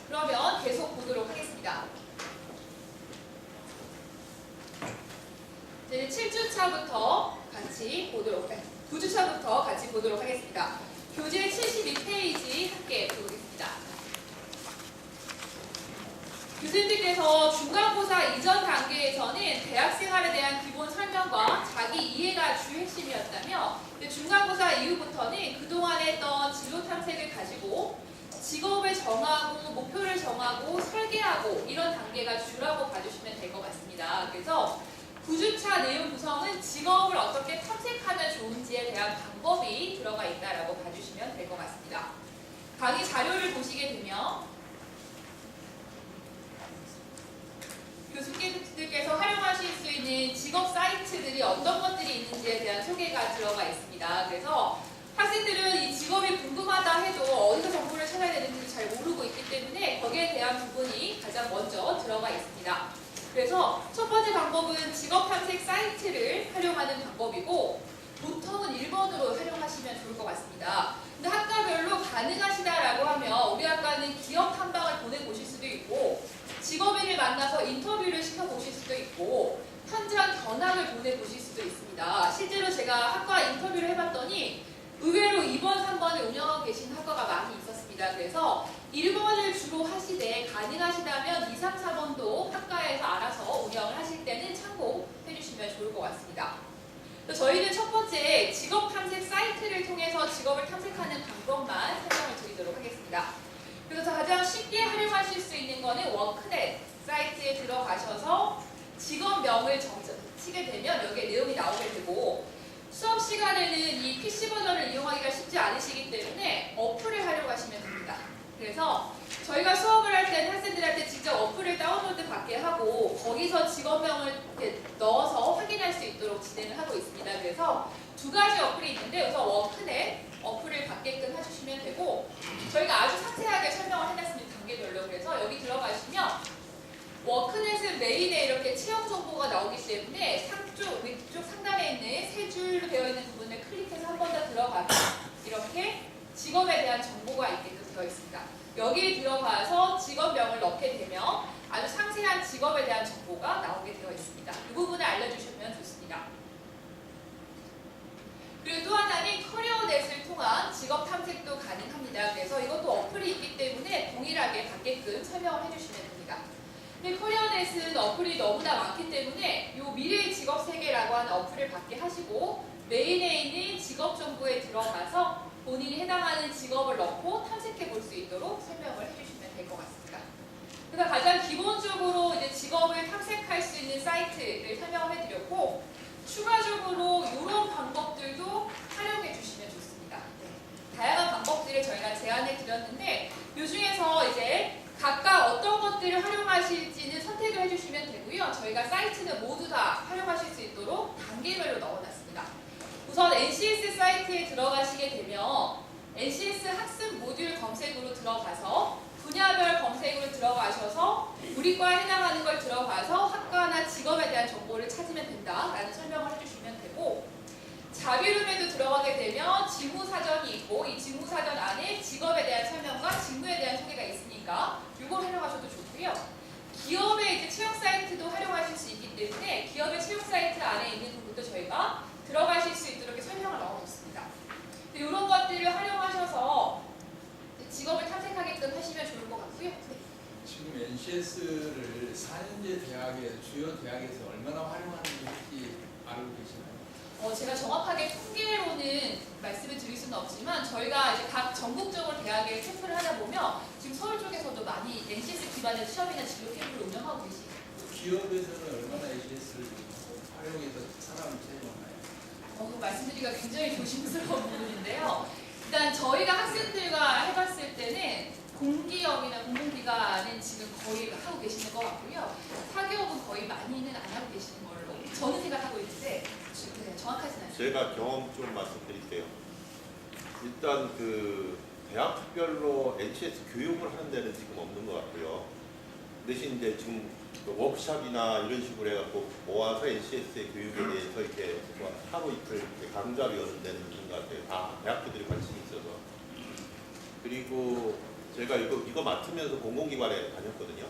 그러면 계속 보도록 하겠습니다. 이제 7주차부터 같이 보도록 9주차부터 같이 보도록 하겠습니다. 교재 72페이지 함께 보겠습니다. 교수님들께서 중간고사 이전 단계에서는 대학생활에 대한 기본 설명과 자기 이해가 주 핵심이었다며 중간고사 이후부터는 그동안 했던 진로 탐색을 가지고 직업을 정하고 목표를 정하고 설계하고 이런 단계가 주라고 봐주시면 될 것 같습니다. 그래서 9주차 내용 구성은 직업을 어떻게 탐색하면 좋은지에 대한 방법이 들어가 있다라고 봐주시면 될 것 같습니다. 강의 자료를 보시게 되면 교수님들께서 활용하실 수 있는 직업 사이트들이 어떤 것들이 있는지에 대한 소개가 들어가 있습니다. 그래서 학생들은 이 직업이 궁금하다 해도 어디서 정보를 찾아야 되는지 잘 모르고 있기 때문에 거기에 대한 부분이 가장 먼저 들어가 있습니다. 그래서 첫 번째 방법은 직업 탐색 사이트를 활용하는 방법이고 보통은 1번으로 활용하시면 좋을 것 같습니다. 근데 학과별로 가능하시다라고 하면 우리 학과는 기업 탐방을 보내보실 수도 있고 직업인을 만나서 인터뷰를 시켜보실 수도 있고 현장 견학을 보내보실 수도 있습니다. 실제로 제가 학과 인터뷰를 해봤더니 의외로 2번, 3번을 운영하고 계신 학과가 많이 있었습니다. 그래서 1번을 주로 하시되 가능하시다면 2, 3, 4번도 학과에서 알아서 운영을 하실 때는 참고해 주시면 좋을 것 같습니다. 저희는 첫 번째 직업 탐색 사이트를 통해서 직업을 탐색하는 방법만 설명을 드리도록 하겠습니다. 그래서 가장 쉽게 활용하실 수 있는 거는 워크넷 사이트에 들어가셔서 직업명을 치게 되면 여기에 내용이 나오게 되고, 수업 시간에는 이 PC 버전을 이용하기가 쉽지 않으시기 때문에 어플을 활용하시면 됩니다. 그래서 저희가 수업을 할 때는 학생들한테 직접 어플을 다운로드 받게 하고 거기서 직업명을 이렇게 넣어서 확인할 수 있도록 진행을 하고 있습니다. 그래서 두 가지 어플이 있는데 우선 워크넷 어플을 받게끔 해주시면 되고, 저희가 아주 상세하게 설명을 해놨습니다. 단계별로. 그래서 여기 들어가시면 워크넷은 메인에 이렇게 채용 정보가 나오기 때문에 왼쪽 상단에 있는 세 줄로 되어 있는 부분을 클릭해서 한 번 더 들어가면 이렇게 직업에 대한 정보가 있게끔 되어 있습니다. 여기에 들어가서 직업명을 넣게 되면 아주 상세한 직업에 대한 정보가 나오게 되어 있습니다. 이 부분을 알려주시면 좋습니다. 그리고 또 하나는 커리어넷을 통한 직업 탐색도 가능합니다. 그래서 이것도 어플이 있기 때문에 동일하게 받게끔 설명을 해주시면 됩니다. 근데 커리어넷은 어플이 너무나 많기 때문에 이 미래의 직업 세계라고 하는 어플을 받게 하시고 메인에 있는 직업 정보에 들어가서 본인이 해당하는 직업을 넣고 탐색해 볼 수 있도록 설명을 해주시면 될 것 같습니다. 그래서 가장 기본적으로 이제 직업을 탐색할 수 있는 사이트를 설명을 해드렸고, 추가적으로 이런 방법들도 활용해 주시면 좋습니다. 네. 다양한 방법들을 저희가 제안해 드렸는데 이 중에서 이제 각각 어떤 것들을 활용하실지는 선택을 해주시면 되고요. 저희가 사이트는 모두 다 활용하실 수 있도록 단계별로 넣어놨습니다. 우선 NCS 사이트에 들어가시게 되면 NCS 학습 모듈 검색으로 들어가서 분야별 검색으로 들어가셔서 우리 과에 해당하는 걸 들어가서 학과나 직업에 대한 정보를 찾으면 된다라는 설명을 해주시면 되고, 자비룸에도 들어가게 되면 직무사전이 있고 이 직무사전 안에 직업에 대한 설명과 직무에 대한 소개가 있으니까 이걸 활용하셔도 좋고요. 기업의 이제 채용 사이트도 활용하실 수 있기 때문에 기업의 채용 사이트 안에 있는 부분도 저희가 들어가실 수 있도록 이렇게 설명을 넣어놓습니다. 이런 것들을 활용하셔서 직업을 탐색하게끔 하시면 좋을 것 같고요. 네. 지금 NCS를 4년제 대학의 주요 대학에서 얼마나 활용하는지 혹시 알고 계시나요? 제가 정확하게 통계로는 말씀을 드릴 수는 없지만 저희가 이제 각 전국적으로 대학에 캠프를 하다 보면 지금 서울 쪽에서도 많이 NCS 기반의 취업이나 진로 캠프를 운영하고 계시고, 기업에서는 얼마나 NCS를 활용해서 사람을 채용하나요? 말씀드리기가 굉장히 조심스러운 부분인데요. 일단 저희가 학생들과 해봤을 때는 공기업이나 공공기관은 지금 거의 하고 계시는 것 같고요. 사기업은 거의 많이는 안 하고 계시는 걸로 저는 생각하고 있는데 정확하진 않습니다. 제가 경험 좀 말씀드릴게요. 일단 그 대학별로 NCS 교육을 하는 데는 지금 없는 것 같고요. 대신 이제 지금 워크샵이나 이런 식으로 해갖고 모아서 NCS의 교육에 대해서 이렇게 하루 이틀 강좌를 여는 데는 있는 것 같아요. 다 대학교들이 관심이 있어서. 그리고 제가 이거 맡으면서 공공기관에 다녔거든요.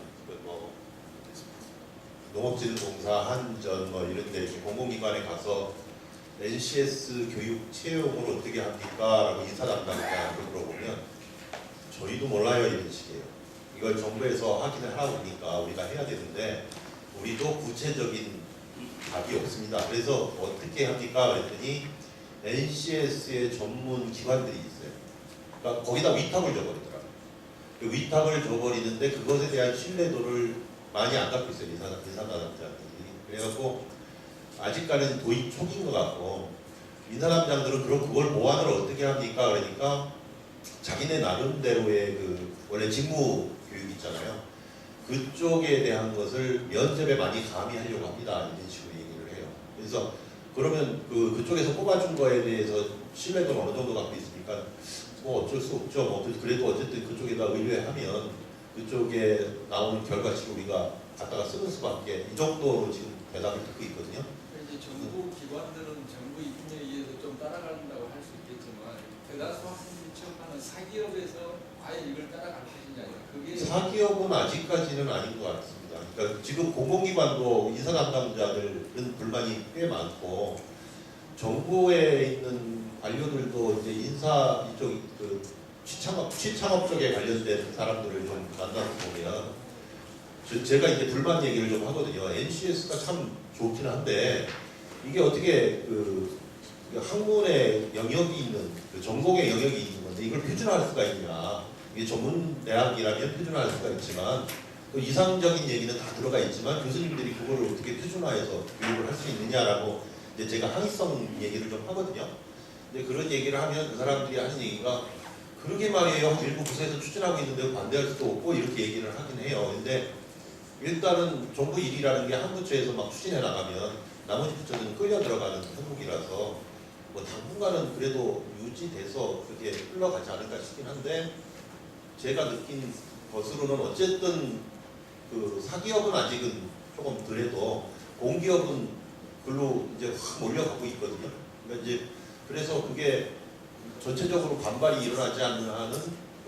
농업진흥공사, 한전 이런 데 공공기관에 가서 NCS 교육 채용을 어떻게 합니까? 라고 인사 담당자한테 물어보면 저희도 몰라요 이런 식이에요. 이걸 정부에서 확인을 하라고 하니까 우리가 해야 되는데 우리도 구체적인 답이 없습니다. 그래서 어떻게 합니까? 그랬더니 NCS의 전문 기관들이 있어요. 그러니까 거기다 위탁을 줘버리더라고요. 그 위탁을 줘버리는데 그것에 대한 신뢰도를 많이 안 갖고 있어요. 인사담당자들이. 그래갖고 아직까지는 도입 초기인 것 같고, 인사담당들은 그럼 그걸 보완을 어떻게 합니까? 그러니까 자기네 나름대로의 원래 직무 교육 있잖아요. 그쪽에 대한 것을 면접에 많이 가미하려고 합니다. 이런 식으로 얘기를 해요. 그래서 그러면 그쪽에서 뽑아준 거에 대해서 신뢰도는 어느 정도 갖고 있으니까 뭐 어쩔 수 없죠. 그래도 어쨌든 그쪽에다 의뢰하면 그쪽에 나오는 결과치를 우리가 갖다가 쓰는 수밖에, 이 정도로 지금 대답을 듣고 있거든요. 이제 정부 기관들은 정부 입김에 의해서 좀 따라간다고 할 수 있겠지만 대다수 학생들이 취업하는 사기업에서 과연 이걸 따라갈 것이냐, 그게 사기업은 아직까지는 아닌 것 같습니다. 그러니까 지금 공공기관도 인사 담당자들은 불만이 꽤 많고, 정부에 있는 관료들도 이제 인사 이쪽 취창업 쪽에 관련된 사람들을 좀 만나서 보면 제가 이제 불만 얘기를 좀 하거든요. NCS가 참 좋긴 한데 이게 어떻게 학문의 영역이 있는 전공의 영역이 있는 건데 이걸 표준화할 수가 있냐. 이게 전문 대학이라면 표준화할 수가 있지만 또 이상적인 얘기는 다 들어가 있지만 교수님들이 그걸 어떻게 표준화해서 교육을 할 수 있느냐라고 이제 제가 항의성 얘기를 좀 하거든요. 근데 그런 얘기를 하면 그 사람들이 하는 얘기가 그러게 말이에요. 일부 부서에서 추진하고 있는데 반대할 수도 없고 이렇게 얘기를 하긴 해요. 근데 일단은 정부 일이라는 게 한 부처에서 막 추진해 나가면 나머지 부처는 끌려 들어가는 형국이라서 뭐 당분간은 그래도 유지돼서 그렇게 흘러가지 않을까 싶긴 한데 제가 느낀 것으로는 어쨌든 그 사기업은 아직은 조금 덜해도 공기업은 글로 이제 확 몰려가고 있거든요. 그러니까 이제 그래서 그게 전체적으로 반발이 일어나지 않는 한은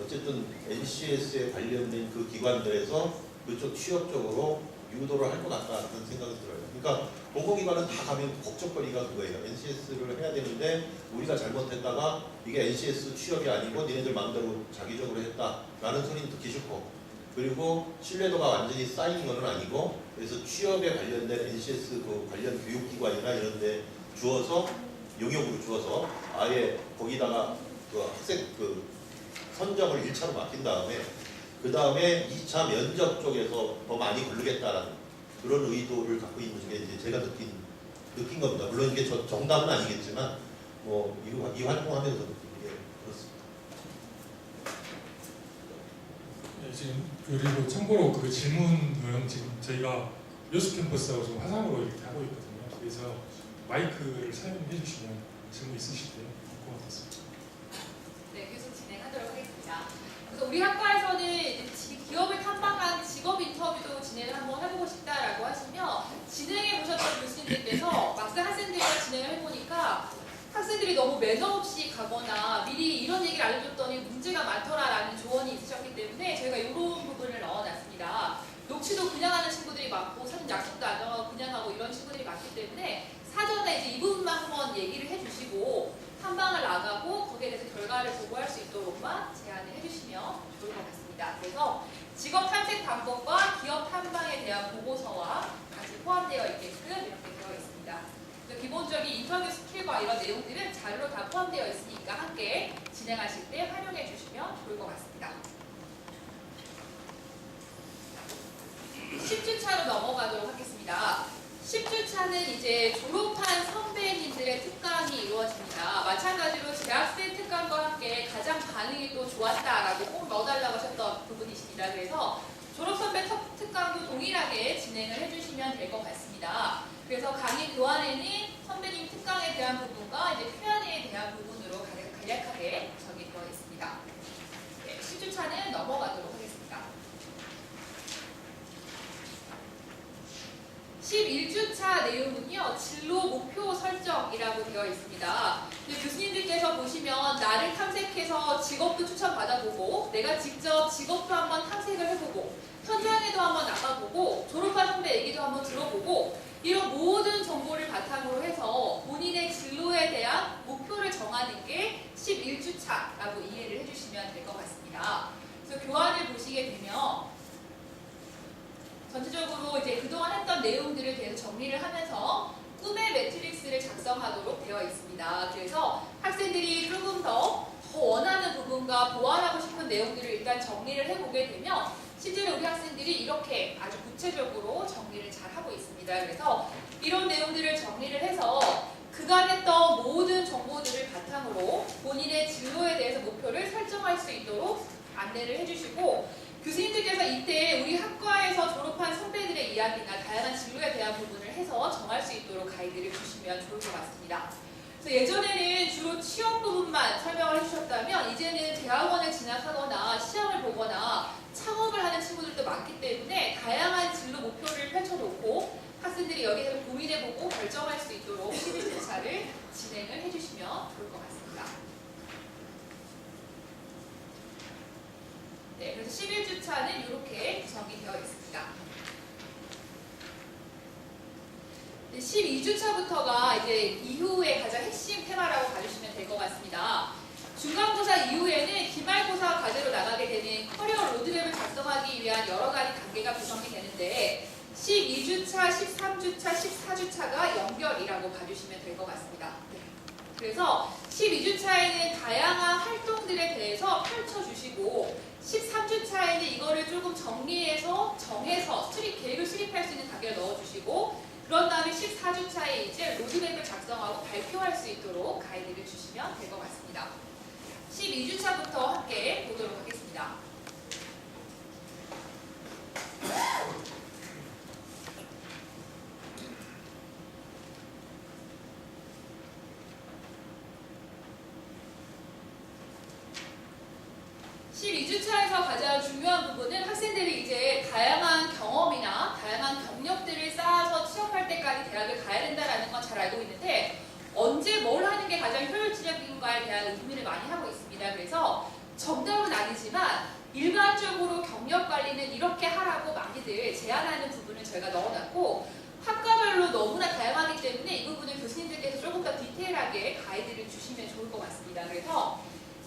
어쨌든 NCS에 관련된 그 기관들에서 그쪽 취업 쪽으로 유도를 할 것 같다는 생각이 들어요. 그러니까 공공기관은 다 가면 걱정거리가 그거예요. NCS를 해야 되는데 우리가 잘못했다가 이게 NCS 취업이 아니고 니네들 마음대로 자기적으로 했다라는 소리는 듣기 싫고 그리고 신뢰도가 완전히 쌓인 건 아니고 그래서 취업에 관련된 NCS 그 관련 교육기관이나 이런 데 주어서 용역으로 주어서 아예 거기다가 그 학생 그 선정을 1차로 맡긴 다음에 그 다음에 2차 면접 쪽에서 더 많이 고르겠다라는 그런 의도를 갖고 있는 게 이제 제가 느낀 겁니다. 물론 이게 정답은 아니겠지만 뭐 이 활동하면서 느낀 게 그렇습니다. 네, 지금 그리고 참고로 그 질문은 지금 저희가 여수 캠퍼스하고 좀 화상으로 이렇게 하고 있거든요. 그래서 마이크를 사용해 주시면 질문 있으실 때 고맙겠습니다. 네, 계속 진행하도록 하겠습니다. 그래서 우리 학과에서는 이제 기업을 탐방한 직업 인터뷰도 진행을 한번 해보고 싶다라고 하시며 진행해 보셨던 교수님들께서 막상 학생들과 진행을 해보니까 학생들이 너무 매너 없이 가거나 미리 이런 얘기를 알려줬더니 문제가 많더라라는 조언이 있으셨기 때문에 저희가 이런 부분을 넣어놨습니다. 녹취도 그냥 하는 친구들이 많고 사전 약속도 안 하고 그냥 하고 이런 친구들이 많기 때문에 사전에 이제 이 부분만 한번 얘기를 해주시고 탐방을 나가고 거기에 대해서 결과를 보고할 수 있도록만 제안을 해주시면 좋을 것 같습니다. 그래서 직업 탐색 방법과 기업 탐방에 대한 보고서와 같이 포함되어 있게끔 이렇게 되어 있습니다. 기본적인 인터뷰 스킬과 이런 내용들은 자료로 다 포함되어 있으니까 함께 진행하실 때 활용해 주시면 좋을 것 같습니다. 10주차로 넘어가도록 하겠습니다. 10주차는 이제 졸업한 선배님들의 특강이 이루어집니다. 마찬가지로 재학생 특강과 함께 가장 반응이 또 좋았다라고 꼭 넣어달라고 하셨던 부분이십니다. 그래서 졸업 선배 특강도 동일하게 진행을 해주시면 될 것 같습니다. 그래서 강의 교환에는 선배님 특강에 대한 부분과 이제 Q&A에 대한 부분으로 간략하게 정의되어 있습니다. 네, 10주차는 넘어가도록 하겠습니다. 11주차 내용은요, 진로 목표 설정이라고 되어 있습니다. 교수님들께서 보시면 나를 탐색해서 직업도 추천받아보고 내가 직접 직업도 한번 탐색을 해보고 현장에도 한번 나가보고 졸업한 선배 얘기도 한번 들어보고 이런 모든 정보를 바탕으로 해서 본인의 진로에 대한 목표를 정하는 게 11주차라고 이해를 해주시면 될 것 같습니다. 그래서 교환을 보시게 되면 전체적으로 이제 그동안 했던 내용들을 계속 정리를 하면서 꿈의 매트릭스를 작성하도록 되어 있습니다. 그래서 학생들이 조금 더 원하는 부분과 보완하고 싶은 내용들을 일단 정리를 해보게 되면 실제로 우리 학생들이 이렇게 아주 구체적으로 정리를 잘 하고 있습니다. 그래서 이런 내용들을 정리를 해서 그간 했던 모든 정보들을 바탕으로 본인의 진로에 대해서 목표를 설정할 수 있도록 안내를 해주시고 교수님들께서 이때 우리 학과에서 졸업한 선배들의 이야기나 다양한 진로에 대한 부분을 해서 정할 수 있도록 가이드를 주시면 좋을 것 같습니다. 그래서 예전에는 주로 취업 부분만 설명을 해주셨다면 이제는 대학원에 진학하거나 시험을 보거나 창업을 하는 친구들도 많기 때문에 다양한 진로 목표를 펼쳐놓고 학생들이 여기서 고민해보고 결정할 수 있도록 11주차를 진행을 해주시면 좋을 것 같습니다. 네, 그래서 11주차는 이렇게 구성이 되어 있습니다. 12주차부터가 이제 이후의 가장 핵심 테마라고 봐주시면 될 것 같습니다. 중간고사 이후에는 기말고사 과제로 나가게 되는 커리어 로드맵을 작성하기 위한 여러 가지 단계가 구성이 되는데 12주차, 13주차, 14주차가 연결이라고 봐주시면 될 것 같습니다. 네. 그래서 12주차에는 다양한 활동들에 대해서 펼쳐주시고 13주차에는 이거를 조금 정리해서 정해서 계획을 수립할 수 있는 단계를 넣어주시고 그런 다음에 14주차에 이제 로드맵을 작성하고 발표할 수 있도록 가이드를 주시면 될 것 같습니다. 12주차부터 함께 보도록 하겠습니다. (12주차에서) 가장 중요한 부분은 학생들이 이제 다양한 경험이나 다양한 경력들을 쌓아서 취업할 때까지 대학을 가야 된다는 건 잘 알고 있는데 언제 뭘 하는 게 가장 효율적인가에 대한 의문을 많이 하고 있습니다. 그래서 정답은 아니지만 일반적으로 경력 관리는 이렇게 하라고 많이들 제안하는 부분을 저희가 넣어놨고 학과별로 너무나 다양하기 때문에 이 부분을 교수님들께서 조금 더 디테일하게 가이드를 주시면 좋을 것 같습니다. 그래서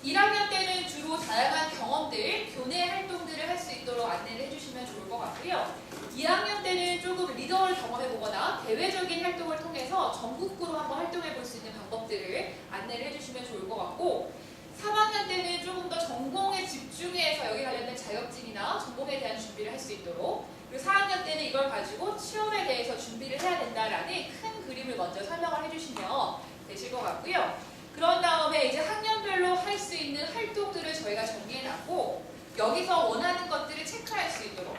1학년 때는 주로 다양한 경험들, 교내 활동들을 할 수 있도록 안내를 해주시면 좋을 것 같고요. 2학년 때는 조금 리더를 경험해보거나 대외적인 활동을 통해서 전국구로 한번 활동해볼 수 있는 방법들을 안내를 해주시면 좋을 것 같고 3학년 때는 조금 더 전공에 집중해서 여기 관련된 자격증이나 전공에 대한 준비를 할 수 있도록 그리고 4학년 때는 이걸 가지고 취업에 대해서 준비를 해야 된다라는 큰 그림을 먼저 설명을 해주시면 되실 것 같고요. 그런 다음에 이제 학년별로 할 수 있는 활동들을 저희가 정리해놨고 여기서 원하는 것들을 체크할 수 있도록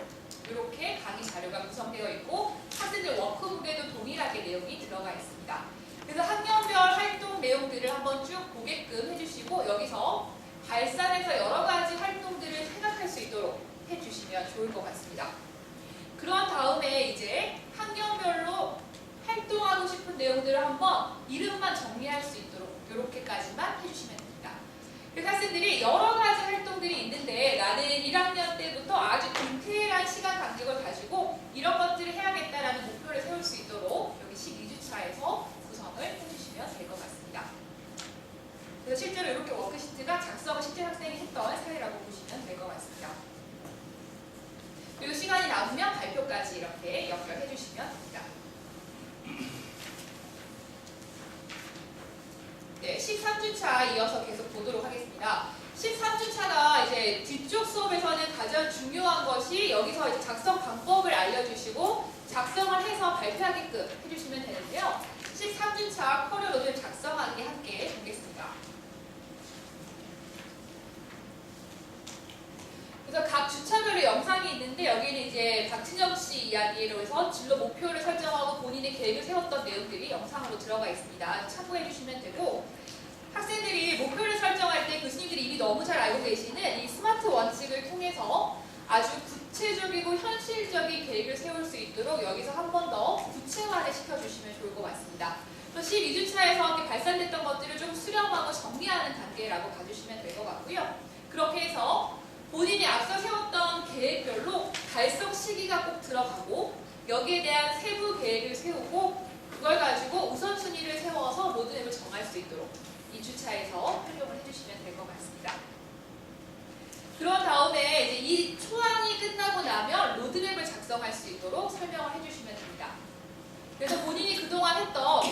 이렇게 강의 자료가 구성되어 있고 학생들 워크북에도 동일하게 내용이 들어가 있습니다. 그래서 학년별 활동 내용들을 한번 쭉 보게끔 해주시고 여기서 발산해서 여러 가지 활동들을 생각할 수 있도록 해주시면 좋을 것 같습니다. 그런 다음에 이제 학년별로 활동하고 싶은 내용들을 한번 이름만 정리할 수 있도록 이렇게까지만 해주시면 됩니다. 그래서 학생들이 여러 가지 활동들이 있는데 나는 1학년 때부터 아주 디테일한 시간 간격을 가지고 이런 것들을 해야겠다라는 목표를 세울 수 있도록 여기 12주차에서 구성을 해주시면 될 것 같습니다. 그래서 실제로 이렇게 워크시트가 작성을 실제 학생이 했던 사례라고 보시면 될 것 같습니다. 그리고 시간이 남으면 발표까지 이렇게 연결해 주시면 됩니다. 네, 13주차 이어서 계속 보도록 하겠습니다. 13주차가 이제 뒤쪽 수업에서는 가장 중요한 것이 여기서 이제 작성 방법을 알려주시고 작성을 해서 발표하게끔 해주시면 되는데요. 13주차 커리어 로드맵 작성하기 함께 보겠습니다. 그래서 각 주차별로 영상이 있는데 여기는 이제 박진영 씨 이야기로 해서 진로 목표를 설정하고 본인의 계획을 세웠던 내용들이 영상으로 들어가 있습니다. 참고해 주시면 되고 학생들이 목표를 설정할 때 교수님들이 이미 너무 잘 알고 계시는 이 스마트 원칙을 통해서 아주 구체적이고 현실적인 계획을 세울 수 있도록 여기서 한 번 더 구체화를 시켜주시면 좋을 것 같습니다. 또 12주차에서 발산됐던 것들을 좀 수렴하고 정리하는 단계라고 봐주시면 될 것 같고요. 그렇게 해서 본인이 앞서 세웠던 계획별로 달성 시기가 꼭 들어가고 여기에 대한 세부 계획을 세우고 그걸 가지고 우선순위를 세워서 로드맵을 정할 수 있도록 이 주차에서 활용을 해주시면 될 것 같습니다. 그런 다음에 이제 이 초안이 끝나고 나면 로드맵을 작성할 수 있도록 설명을 해주시면 됩니다. 그래서 본인이 그동안 했던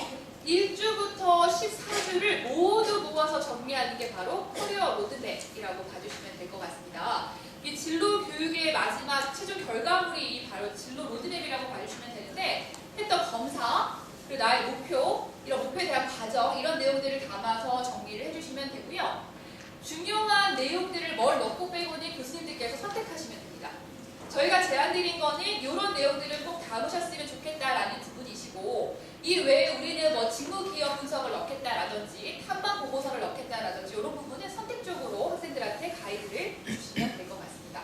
1주부터 14주를 모두 모아서 정리하는 게 바로 커리어 로드맵이라고 봐주시면 될 것 같습니다. 이 진로 교육의 마지막 최종 결과물이 바로 진로 로드맵이라고 봐주시면 되는데 했던 검사, 그리고 나의 목표, 이런 목표에 대한 과정, 이런 내용들을 담아서 정리를 해주시면 되고요. 중요한 내용들을 뭘 넣고 빼고는 교수님들께서 선택하시면 됩니다. 저희가 제안드린 거는 이런 내용들을 꼭 담으셨으면 좋겠다라는 부분이시고 이 외에 우리는 뭐 직무 기업 분석을 넣겠다라든지 탐방 보고서를 넣겠다라든지 이런 부분은 선택적으로 학생들한테 가이드를 주시면 될 것 같습니다.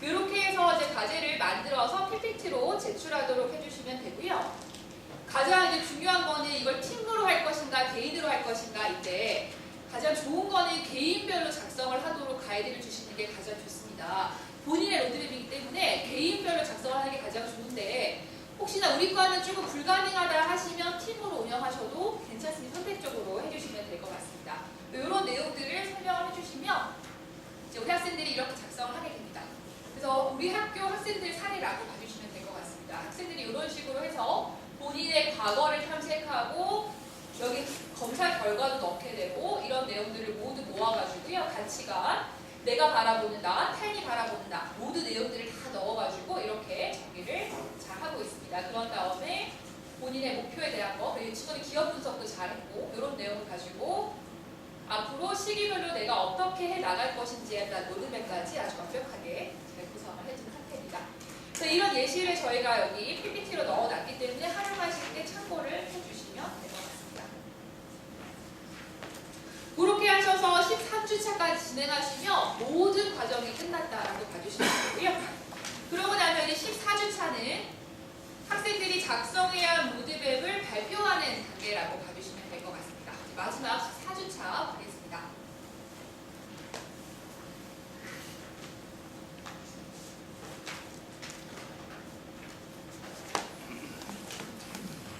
이렇게 해서 이제 과제를 만들어서 PPT로 제출하도록 해주시면 되고요. 가장 이제 중요한 거는 이걸 팀으로 할 것인가 개인으로 할 것인가인데 가장 좋은 거는 개인별로 작성을 하도록 가이드를 주시는 게 가장 좋습니다. 본인의 로드맵이기 때문에 개인별로 작성하는 게 가장 좋은데 혹시나 우리 과는 조금 불가능하다 하시면 팀으로 운영하셔도 괜찮으니 선택적으로 해주시면 될 것 같습니다. 이런 내용들을 설명을 해주시면 이제 우리 학생들이 이렇게 작성을 하게 됩니다. 그래서 우리 학교 학생들 사례라고 봐주시면 될 것 같습니다. 학생들이 이런 식으로 해서 본인의 과거를 탐색하고 여기 검사 결과도 넣게 되고 이런 내용들을 모두 모아가지고요. 가치관, 내가 바라보는다, 타인이 바라보는다 모두 내용들을 다 넣어가지고 이렇게 정리를 잘 하고 있습니다. 그런 다음에 본인의 목표에 대한 거, 그리고 친구는 기업 분석도 잘했고 이런 내용을 가지고 앞으로 시기별로 내가 어떻게 해 나갈 것인지에 대한 로드맵까지 아주 완벽하게 잘 구성을 해준 상태입니다. 그래서 이런 예시를 저희가 여기 PPT로 넣어놨기 때문에 활용하실 때 참고를 해주시면 될 것 같습니다. 그렇게 하셔서 13주차까지 진행하시면 모든 과정이 끝났다라고 봐주시면 되고요. 그러고 나면 이제 14주차는 학생들이 작성해야 할 로드맵을 발표하는 단계라고 봐주시면 될 것 같습니다. 마지막 14주차 보겠습니다.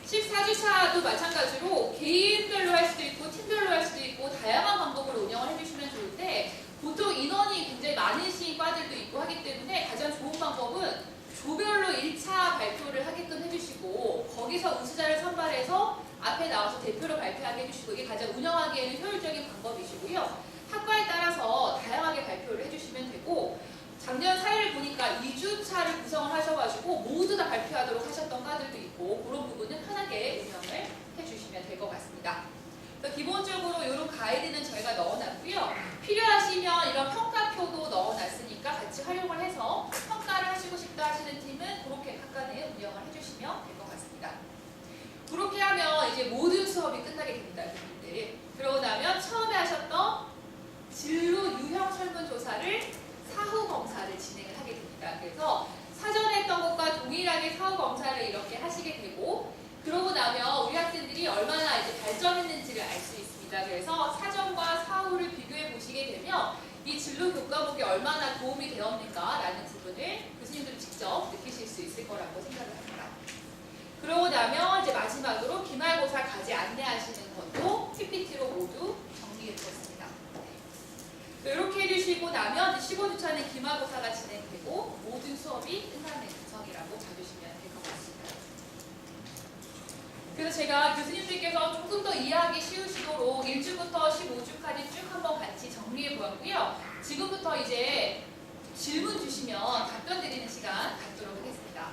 (14주차도) 마찬가지로 개인별로 할 수도 있고 팀별로 할 수도 있고 다양한 방법으로 운영을 해주시면 좋은데 보통 인원이 굉장히 많으신 과들도 있고 하기 때문에 가장 좋은 방법은 조별로 1차 발표를 하게끔 해주시고 거기서 우수자를 선발해서 앞에 나와서 대표로 발표하게 해주시고 이게 가장 운영하기에는 효율적인 방법이시고요. 학과에 따라서 다양하게 발표를 해주시면 되고 작년 사례를 보니까 2주차를 구성을 하셔가지고 모두 다 발표하도록 하셨던 과들도 있고 그런 부분은 편하게 운영을 해주시면 될 것 같습니다. 그래서 기본적으로 이런 가이드는 저희가 넣어놨고요. 필요하시면 이런 평가표도 넣어놨으니까 같이 활용을 해서 평가를 하시고 싶다 하시는 팀은 그렇게 각간에 운영을 해주시면 될 것 같습니다. 그렇게 하면 이제 모든 수업이 끝나게 됩니다. 교수님들. 그러고 나면 처음에 하셨던 진로 유형 설문조사를 사후 검사를 진행을 하게 됩니다. 그래서 사전에 했던 것과 동일하게 사후 검사를 이렇게 하시게 되고 그러고 나면 우리 학생들이 얼마나 이제 발전했는지를 알 수 있습니다. 그래서 사전과 사후를 비교해 보시게 되면 이 진로 교과목이 얼마나 도움이 되었는가 라는 부분을 교수님들 직접 느끼실 수 있을 거라고 생각을 합니다. 그러고 나면 이제 마지막으로 기말고사까지 안내하시는 것도 PPT로 모두 정리해 두었습니다. 이렇게 해주시고 나면 15주차는 기말고사가 진행되고 모든 수업이 끝나는 구성이라고 봐주시면 될 것 같습니다. 그래서 제가 교수님들께서 조금 더 이해하기 쉬우시도록 1주부터 15주까지 쭉 한번 같이 정리해 보았고요. 지금부터 이제 질문 주시면 답변 드리는 시간 갖도록 하겠습니다.